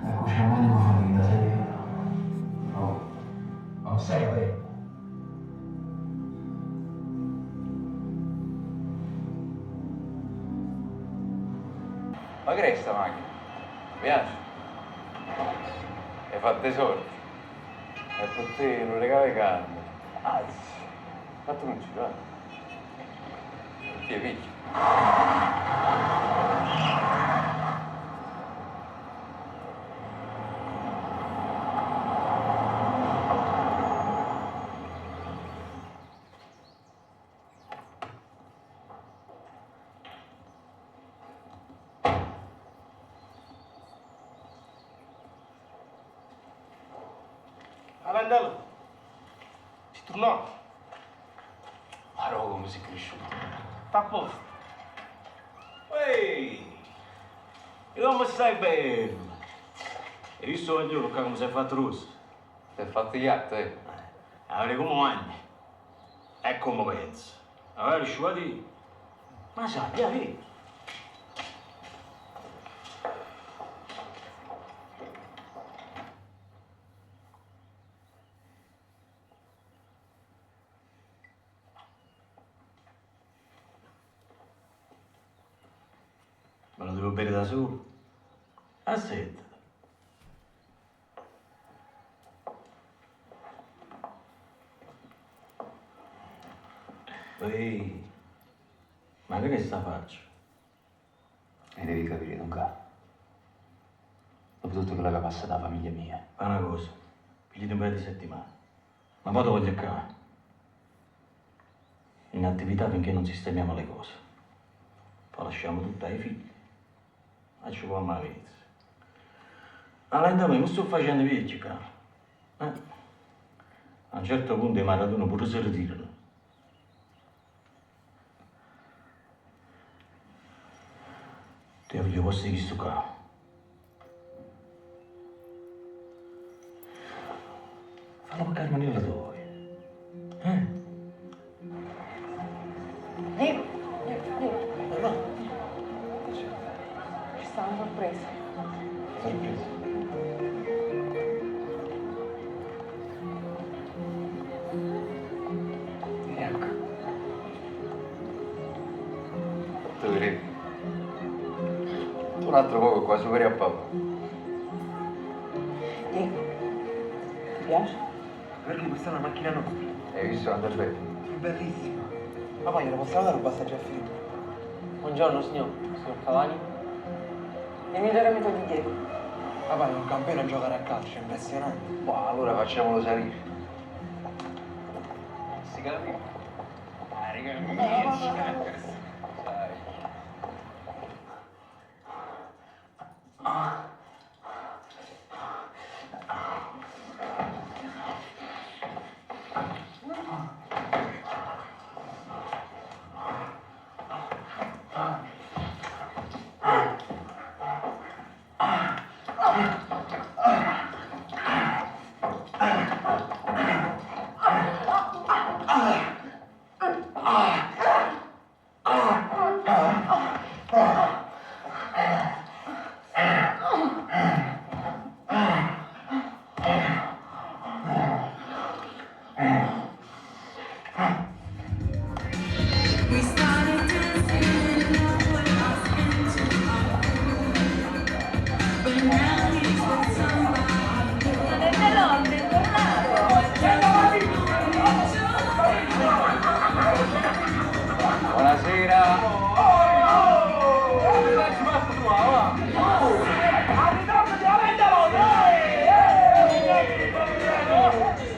Ecco, c'è un animo famiglia, sai che? Oh, non sei vero. Ma che è sta macchina? Mi piace? Hai fatto tesoro? E per te non regala carne. Anzi, fatto un giro, Ti picchi. Alandello, si tornò. Guarda come sei cresciuto. Sta a posto. Ehi! E come stai bene? Hai visto il giorno come si è fatto rosso? Ti hai fatto gli atti, eh? Avrei come anni. E come penso? Avrei sciupati. Ma sai, vedi? Me lo devo bere da solo? Aspetta. Ehi, ma che sta faccia? E devi capire, Don Carlo. Dopo tutto quello che passa dalla famiglia mia. Fa una cosa, pigliati un paio di settimane. Ma poi ti voglio qua. In attività finché non sistemiamo le cose. Poi lasciamo tutto ai figli. E ci può mai vedere. Allora, intanto mi sto facendo vecchio, caro. A un certo punto i Maradona pure si ritirano. Ti voglio posso di sto capo. Fallo per Carmenilla tua. Ci sta una sorpresa. Sorpresa. Ecco. Tu vedi? Un altro poco qua, superi a Paolo. Diego, ti piace? Perché questa è una macchina nostra. Hai visto Anderbetti? Bellissima. Papà, glielo possiamo dare un passaggio a finito? Buongiorno signor Cavani. Il migliore amico di Diego. Papà, è un campione a giocare a calcio, è impressionante. Boh, allora facciamolo salire. Si capisce?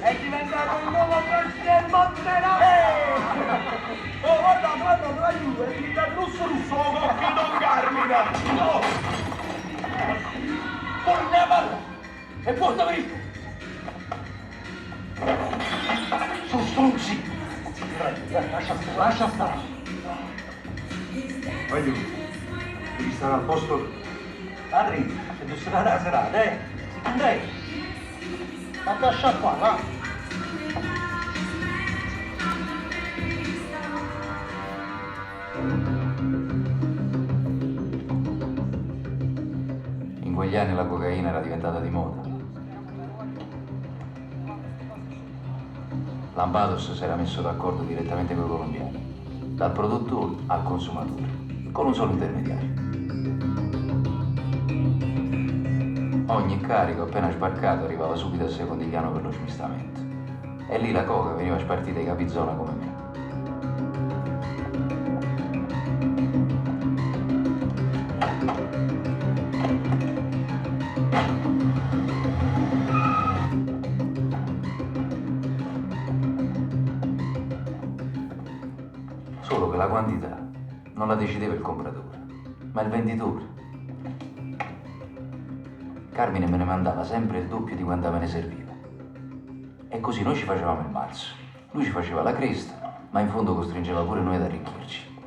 È diventato il nuovo presidente Montenegro! Oh, guarda, la Juve è diventato russo, occhio Don Carmine! No! Torna a palla! E porta visto! Sono stronzi! Lascia stare! Voglio, devi stare al posto. Adri, se tu sei la serata, Andrea! Ma lascia qua, va! In quegli anni la cocaina era diventata di moda. Lambados si era messo d'accordo direttamente con i colombiani, dal produttore al consumatore, con un solo intermediario. Ogni incarico appena sbarcato arrivava subito al secondigliano per lo smistamento. E lì la coca veniva spartita ai capizona come me. Solo che la quantità non la decideva il compratore, ma il venditore. Carmine me ne mandava sempre il doppio di quanta me ne serviva. E così noi ci facevamo il mazzo. Lui ci faceva la cresta, ma in fondo costringeva pure noi ad arricchirci.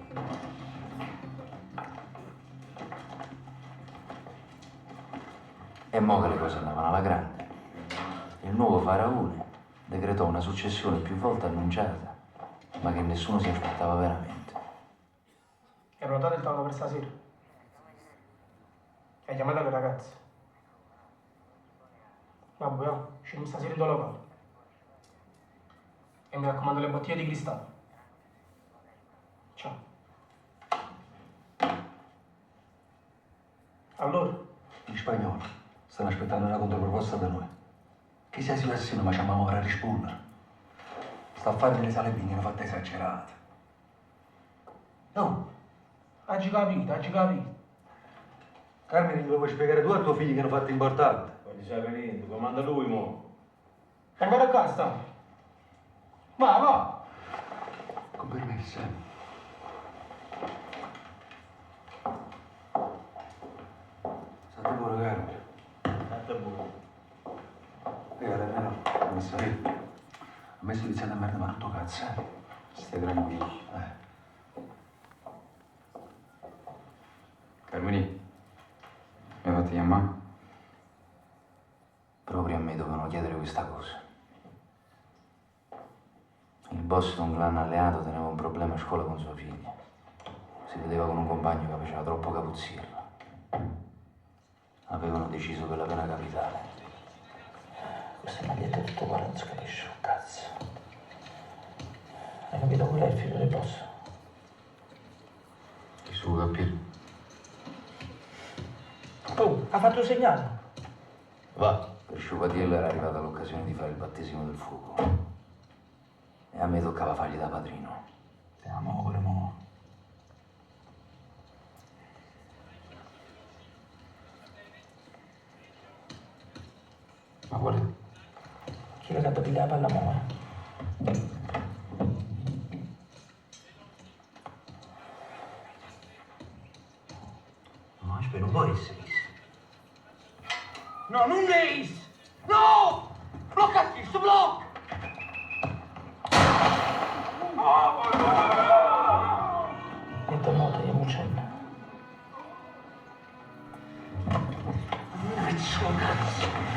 E mo che le cose andavano alla grande. Il nuovo faraone decretò una successione più volte annunciata, ma che nessuno si aspettava veramente. Hai prenotato il tavolo per stasera? Hai chiamato le ragazze? Vabbè, usciamo stasera in due locali. E mi raccomando le bottiglie di cristallo. Ciao. Allora? Gli spagnoli stanno aspettando una controproposta da noi. Che sia situazione ma ci amamo a rispondere. Sta a fare le salebine, hanno fatte esagerate. No, oggi capito. Carmine, glielo puoi spiegare tu a tuo figlio che hanno fatto importante? Poi sai per niente, comanda lui mo. E ancora qua sta? Va. Con permesso, State buono, caro. State buono. Guarda, no, commissario. me sto iniziando a merda, ma tutto cazzo. Stai tranquilli. Carmini, mi hai fatto chiamare? Proprio a me dovevano chiedere questa cosa. Il boss di un clan alleato teneva un problema a scuola con sua figlia. Si vedeva con un compagno che faceva troppo capuzzirla. Avevano deciso per la pena capitale. Queste magliette tutto qua non si capisce un cazzo. Hai capito qual è il figlio del boss? Che su capire? Oh, ha fatto il segnale. Va. Per Sciupatiello era arrivata l'occasione di fare il battesimo del fuoco. E a me toccava fargli da padrino. Andiamo, vorremmo. Ma guarda. Chi era che pigliava la palla mo'? No, aspetta, non può essere visto. No, non Ace! No! Blocca questo blocco! Niente modo, io uccello. Cazzo!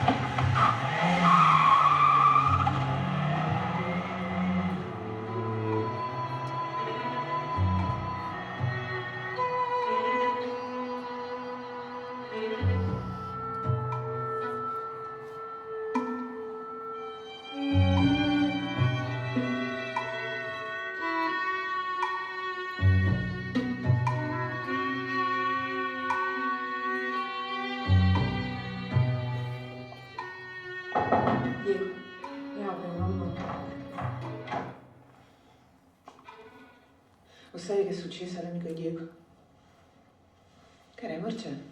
Diego, mi apre, mamma. Lo sai che è successo all'amico di Diego? Che era Marcello?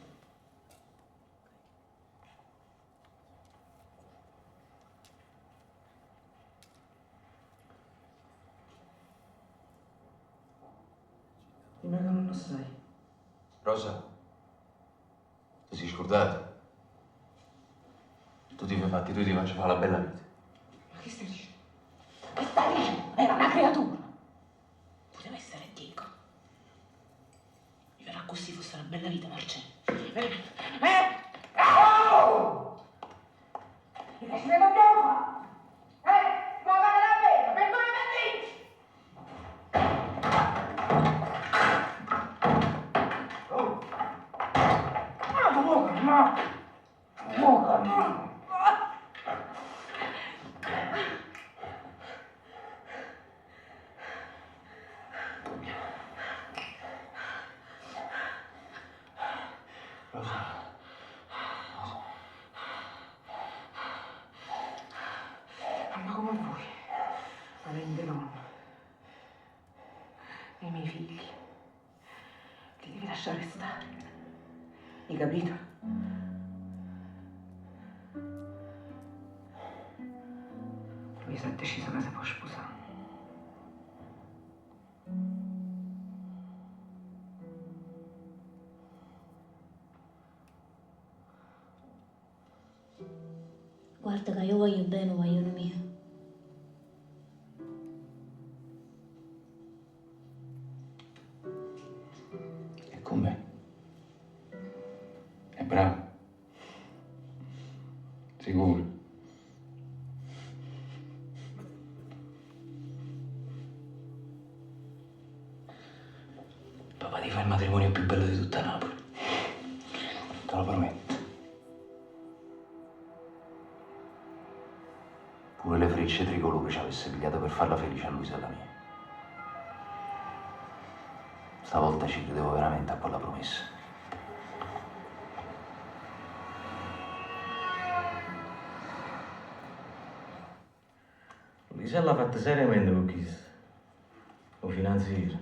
Dimmi che non lo sai. Rosa, ti sei scordata? Tu ti fai fatti, tu ti faccio fare la bella vita. Ma che stai dicendo? Che stai dicendo? Era una creatura. Poteva essere Diego. Mi verrà così fosse una bella vita, Marcello. Oh! Che ce ne dobbiamo fare? Ma vale la pena, per dove venite? No! Ma come vuoi? Ma rende nonna. E i miei figli. Li devi lasciare stare. Hai capito? Lui si è deciso che si può sposare. Guarda che io voglio bene, vogliono mio. E con me? È bravo? Sicuro? Papà ti fa il matrimonio più bello di tutta Napoli. Te lo prometto. Pure le frecce tricolore che ci avesse pigliato per farla felice a lui se alla mia. Stavolta ci credevo veramente a quella promessa. Lisa l'ha fatta seriamente con chi? O finanziere?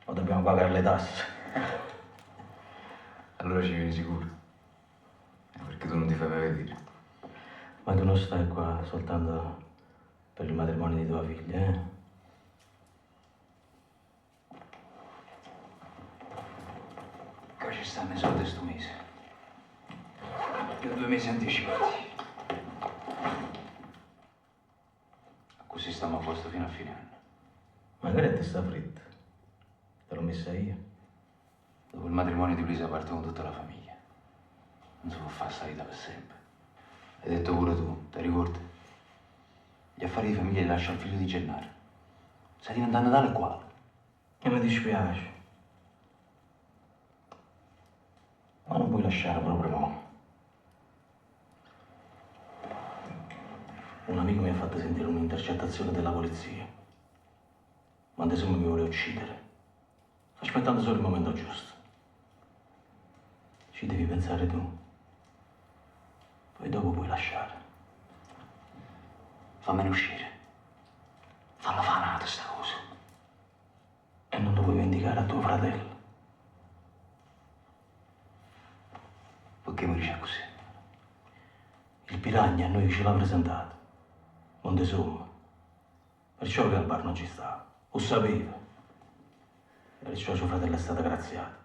O dobbiamo pagare le tasse? Allora ci vieni sicuro? Perché tu non ti fai mai vedere. Ma tu non stai qua soltanto per il matrimonio di tua figlia, eh? Che ci stanno i soldi sto mese. Io ho 2 mesi anticipati. stiamo a posto fino a fine anno. Magari ti sta fritta. Te l'ho messa io. Dopo il matrimonio di Luisa parte con tutta la famiglia. Non si può fare sta vita per sempre. Hai detto pure tu, ti ricordi? Gli affari di famiglia li lascia al figlio di Gennaro. Sta diventando tale e quale. E mi dispiace. Ma non puoi lasciare proprio no. Un amico mi ha fatto sentire un'intercettazione della polizia. Ma insomma mi vuole uccidere. Aspettando solo il momento giusto. Ci devi pensare tu. Poi dopo puoi lasciare. Fammene uscire. Fammi fare nata sta cosa. E non lo puoi vendicare a tuo fratello. Perché mi dice così? Il Piragna a noi ce l'ha presentato. Non te somma. Perciò che al bar non ci stava. Lo sapeva. Perciò suo fratello è stato graziato.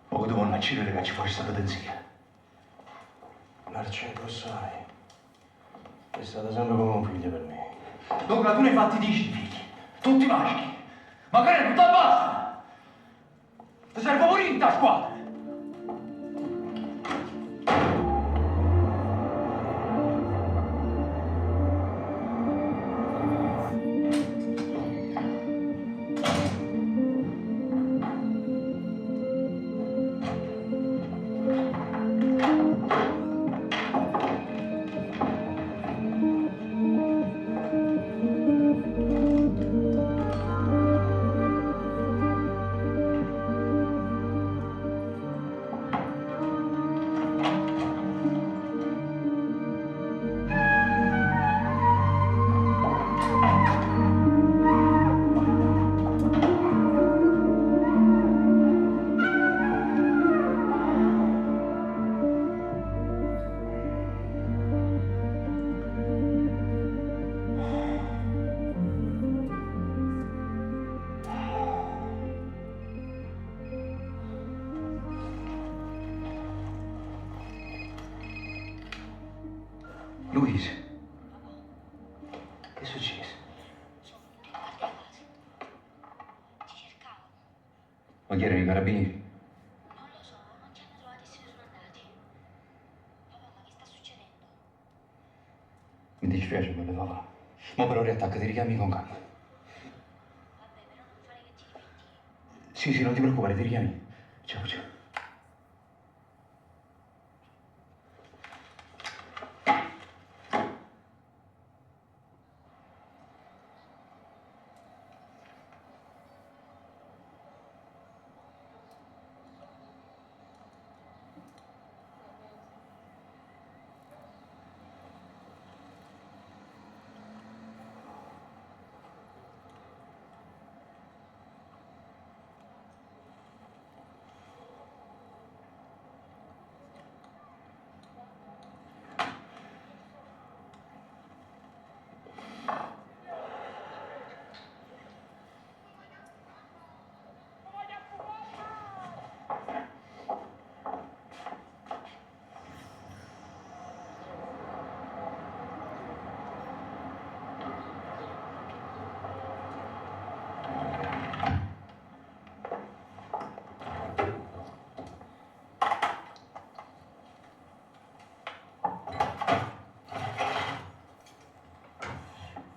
Ma che devo accedere che ci fuori sta potenza? Marcello, sai, è stato sempre come un figlio per me. Douglas, tu ne hai fatti 10 figli, tutti maschi. Magari non ti basta. Ti serve pure in ta squadra. Luisa, che è successo? Ci cercavano. Ma chi erano i carabinieri? Non lo so, non ci hanno trovati e se ne sono andati. Papà, ma che sta succedendo? Mi dispiace per le papà. Ma però riattacca, ti richiami con calma. Vabbè, però non fare che ti dimentichi. Sì, non ti preoccupare, ti richiami. Ciao, ciao.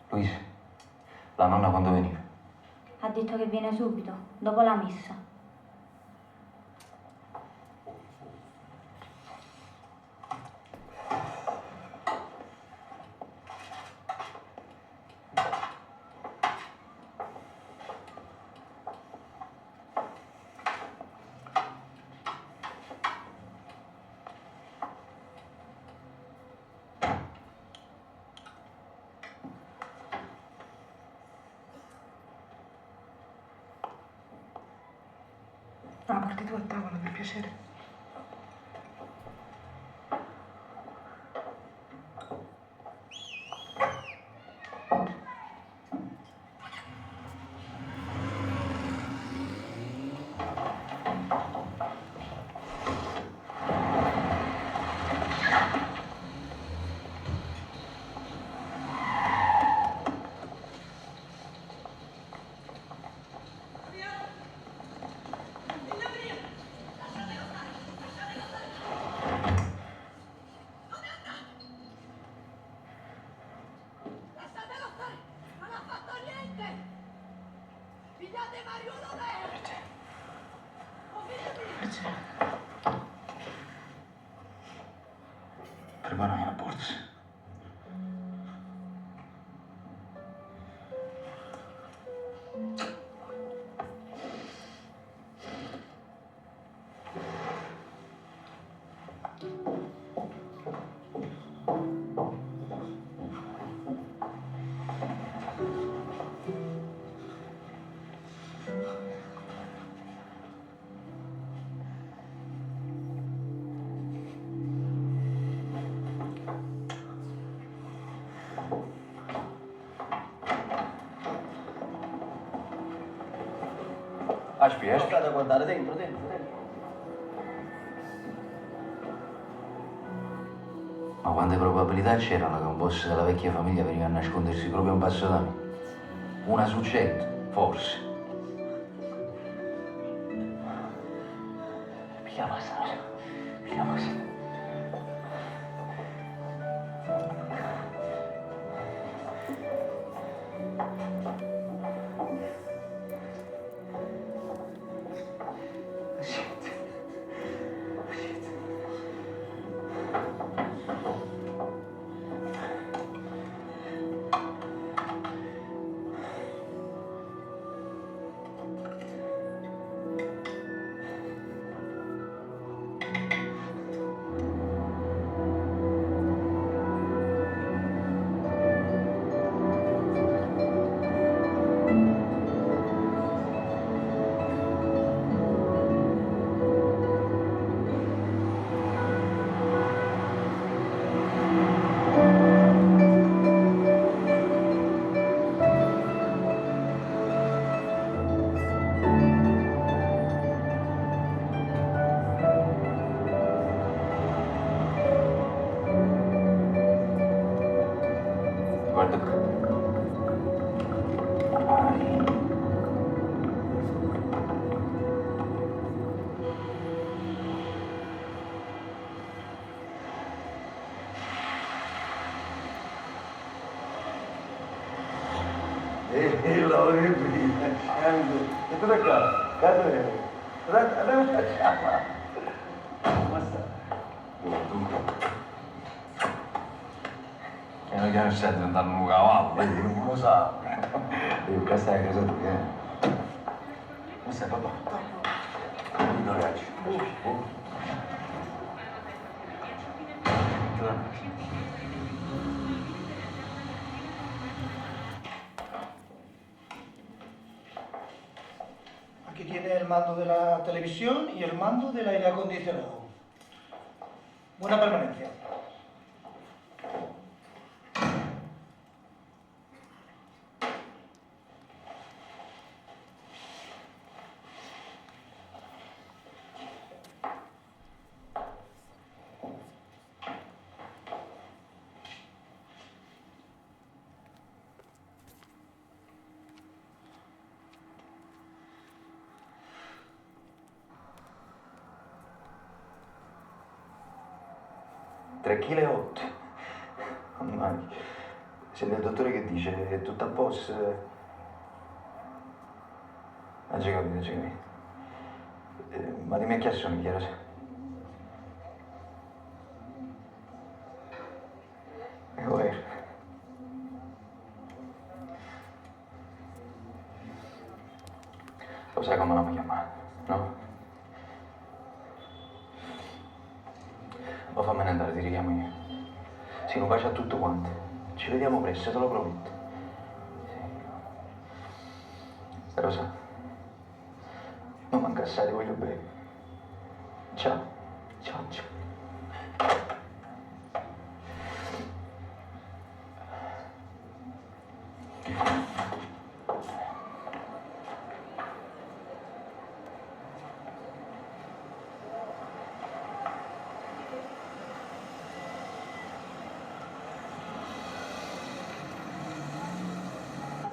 Luisa, la nonna quando veniva? Ha detto che viene subito, dopo la messa. No, porti tu a tavola, per piacere. Preparami la borsa. Aspetta, State a guardare dentro. Ma quante probabilità c'erano che un boss della vecchia famiglia veniva a nascondersi proprio un passo da me? Una su 100, forse. Pigliamo sta cosa. Pigliamo così. Guarda qui. Lo prima, e tu da qua, cazzo è? Andiamo a facciamo. Come sta? Piano piano stai diventando un cavallo. Non lo so. Questa è la casa tua, Come stai papà? Non ragazzi. Aquí tiene el mando de la televisión y el mando del aire acondicionado. Buena permanencia. Tre chili e 8. Mamma mia. Senti il dottore che dice è tutto a posto. Ha già capito. Ma dimmi a chi assomiglia, lo sai? Vero. Lo sai come l'hanno chiamato, no? Ma fammene andare, ti richiamo io. Sì, un bacio a tutto quanto. Ci vediamo presto, te lo prometto. Sì. Però sa, non manca assai, ti voglio bene. Ciao. Ciao.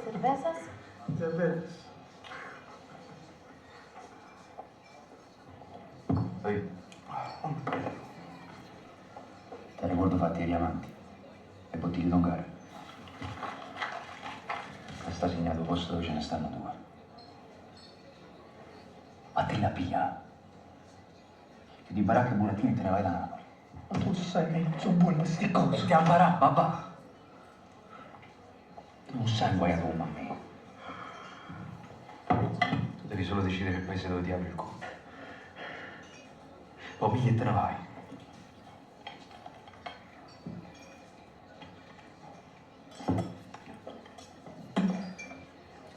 Cervezas? Cervezas. Ehi. Ti ricordo fatti i diamanti e bottiglie d'ongare. E sta segnato il posto dove ce ne stanno due. Ma te la pia. Ti dibaracca i burattini e te ne vai da Napoli. Ma tu sai che non sono buone queste cose. Ti ambarà, papà. Tu non sai guaiato come a me. Tu devi solo decidere il paese dove ti apri il conto. Poi pigli e te ne vai.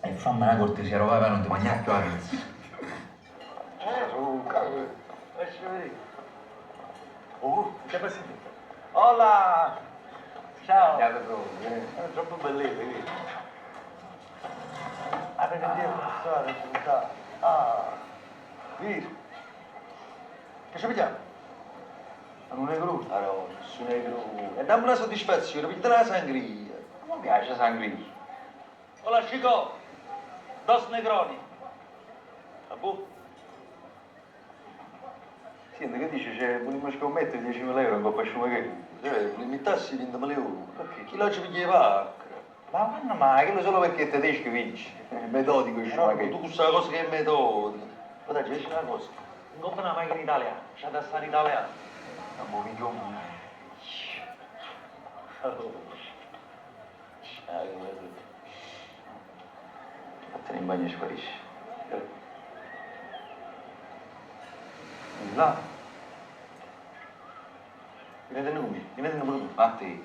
E fammi una cortesia, Rovava, non ti mangiare più la pizza. Su, cavolo. Lasci vedere. Oh, che passi? Hola! Ciao! Troppo bellino, vedi? Arrivederci, professore, ciao. Ah, vedi? Che ci vediamo? Non è gru? Ah no, nessuno è gru. E dammi una soddisfazione, perché te la sangria. Non mi piace la sangria. Hola, Chico! Dos Negroni. A boh? Senti, che dici? C'è vogliamo scommettere 10.000 euro in Coppa Sciumaghe? Limitassi 20.000 euro. Perché? Chi la ci pigliava? Ma non mai, quello solo perché tedesco vinci. È metodico il Sciumaghe. Tu questa cosa che è metodico. Guarda, ci dici una cosa. Non compra una macchina italiana, c'è da stare italiano. Ma boh, mi chiamo. Vattene in bagno e sparisci. Là. Vieni qui, vieni pure tu. A te.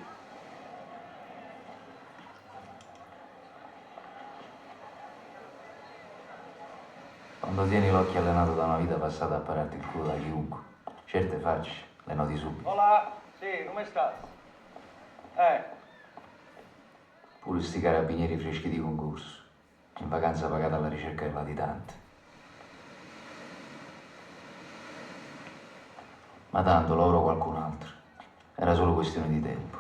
Quando tieni l'occhio allenato da una vita passata a pararti il culo da chiunque, certe facce le noti subito. Hola, sì, come stai? Pure sti carabinieri freschi di concorso, in vacanza pagata alla ricerca del latitante. Ma tanto loro o qualcun altro, era solo questione di tempo.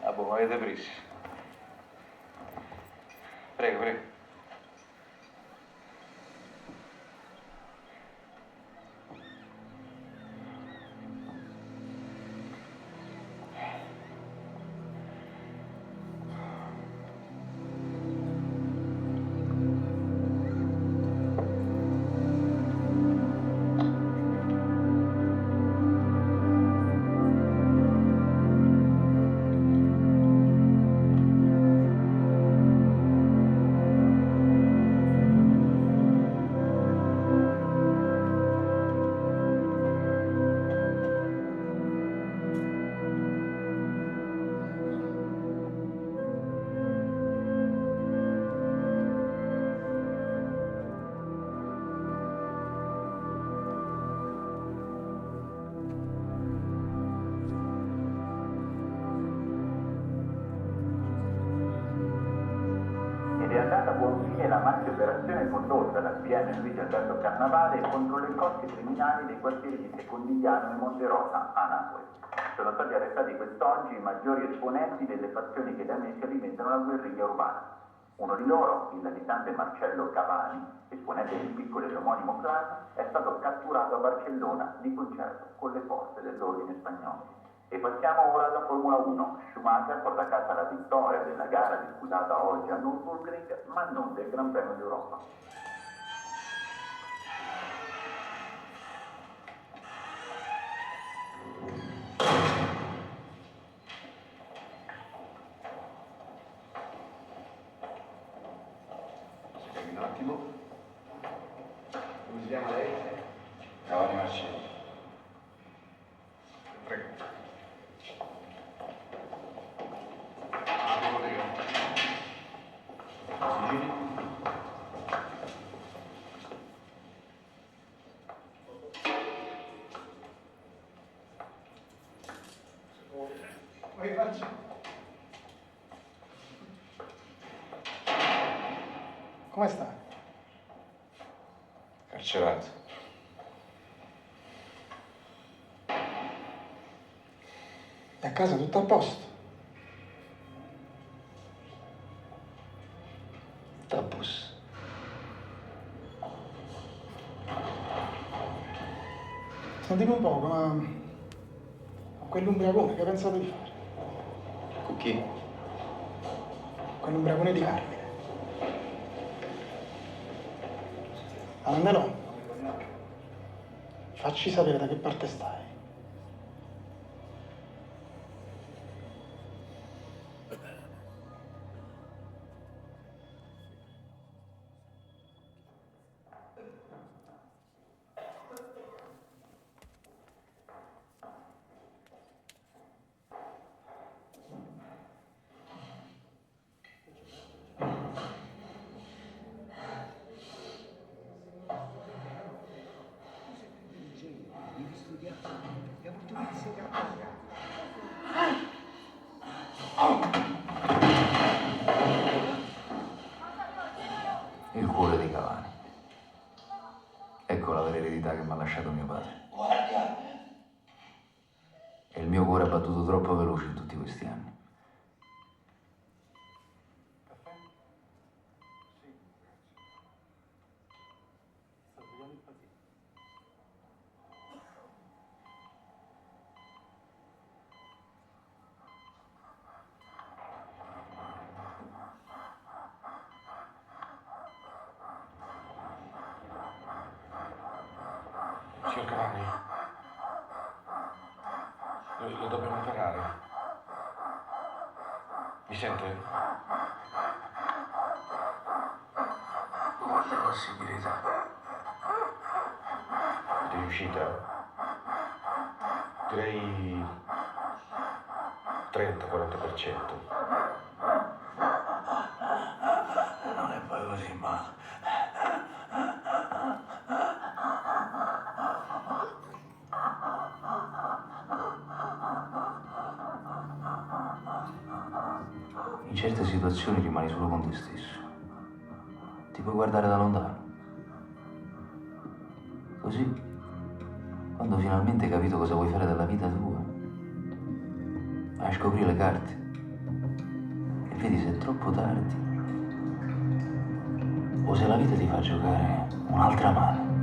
Ah, boh, ma avete preso? Prego, prego. È andata a buon fine la maxi operazione condotta dal PM Luigi Alberto Carnavale contro le cosche criminali dei quartieri di Secondigliano e Monterosa a Napoli. Sono stati arrestati quest'oggi i maggiori esponenti delle fazioni che da mesi alimentano la guerriglia urbana. Uno di loro, il latitante Marcello Cavani, esponente del piccolo e omonimo clan, è stato catturato a Barcellona di concerto con le forze dell'ordine spagnolo. E passiamo ora alla Formula 1. Schumacher porta a casa la vittoria della gara disputata oggi a Nürburgring, ma non del Gran Premio d'Europa. Aspetti un attimo. Come si chiama lei? Cavani Marcello. Prego. Come stai? Carcerato. E a casa tutto a posto? Tutto a posto. Sentimi un poco, ma quell'ubriacone che pensate di fare? Con chi? Quell'ubriacone di Carmine. Almeno Facci sapere da che parte stai. Il cuore di Cavani. Ecco la vera eredità che mi ha lasciato mio padre. E il mio cuore ha battuto troppo veloce in tutti questi anni. Signor Cavani, lo dobbiamo operare. Mi sente? Quale possibilità? Di riuscita? Direi 30-40%. Non è poi così male. In certe situazioni rimani solo con te stesso. Ti puoi guardare da lontano. Così, quando finalmente hai capito cosa vuoi fare della vita tua, vai a scoprire le carte e vedi se è troppo tardi o se la vita ti fa giocare un'altra mano.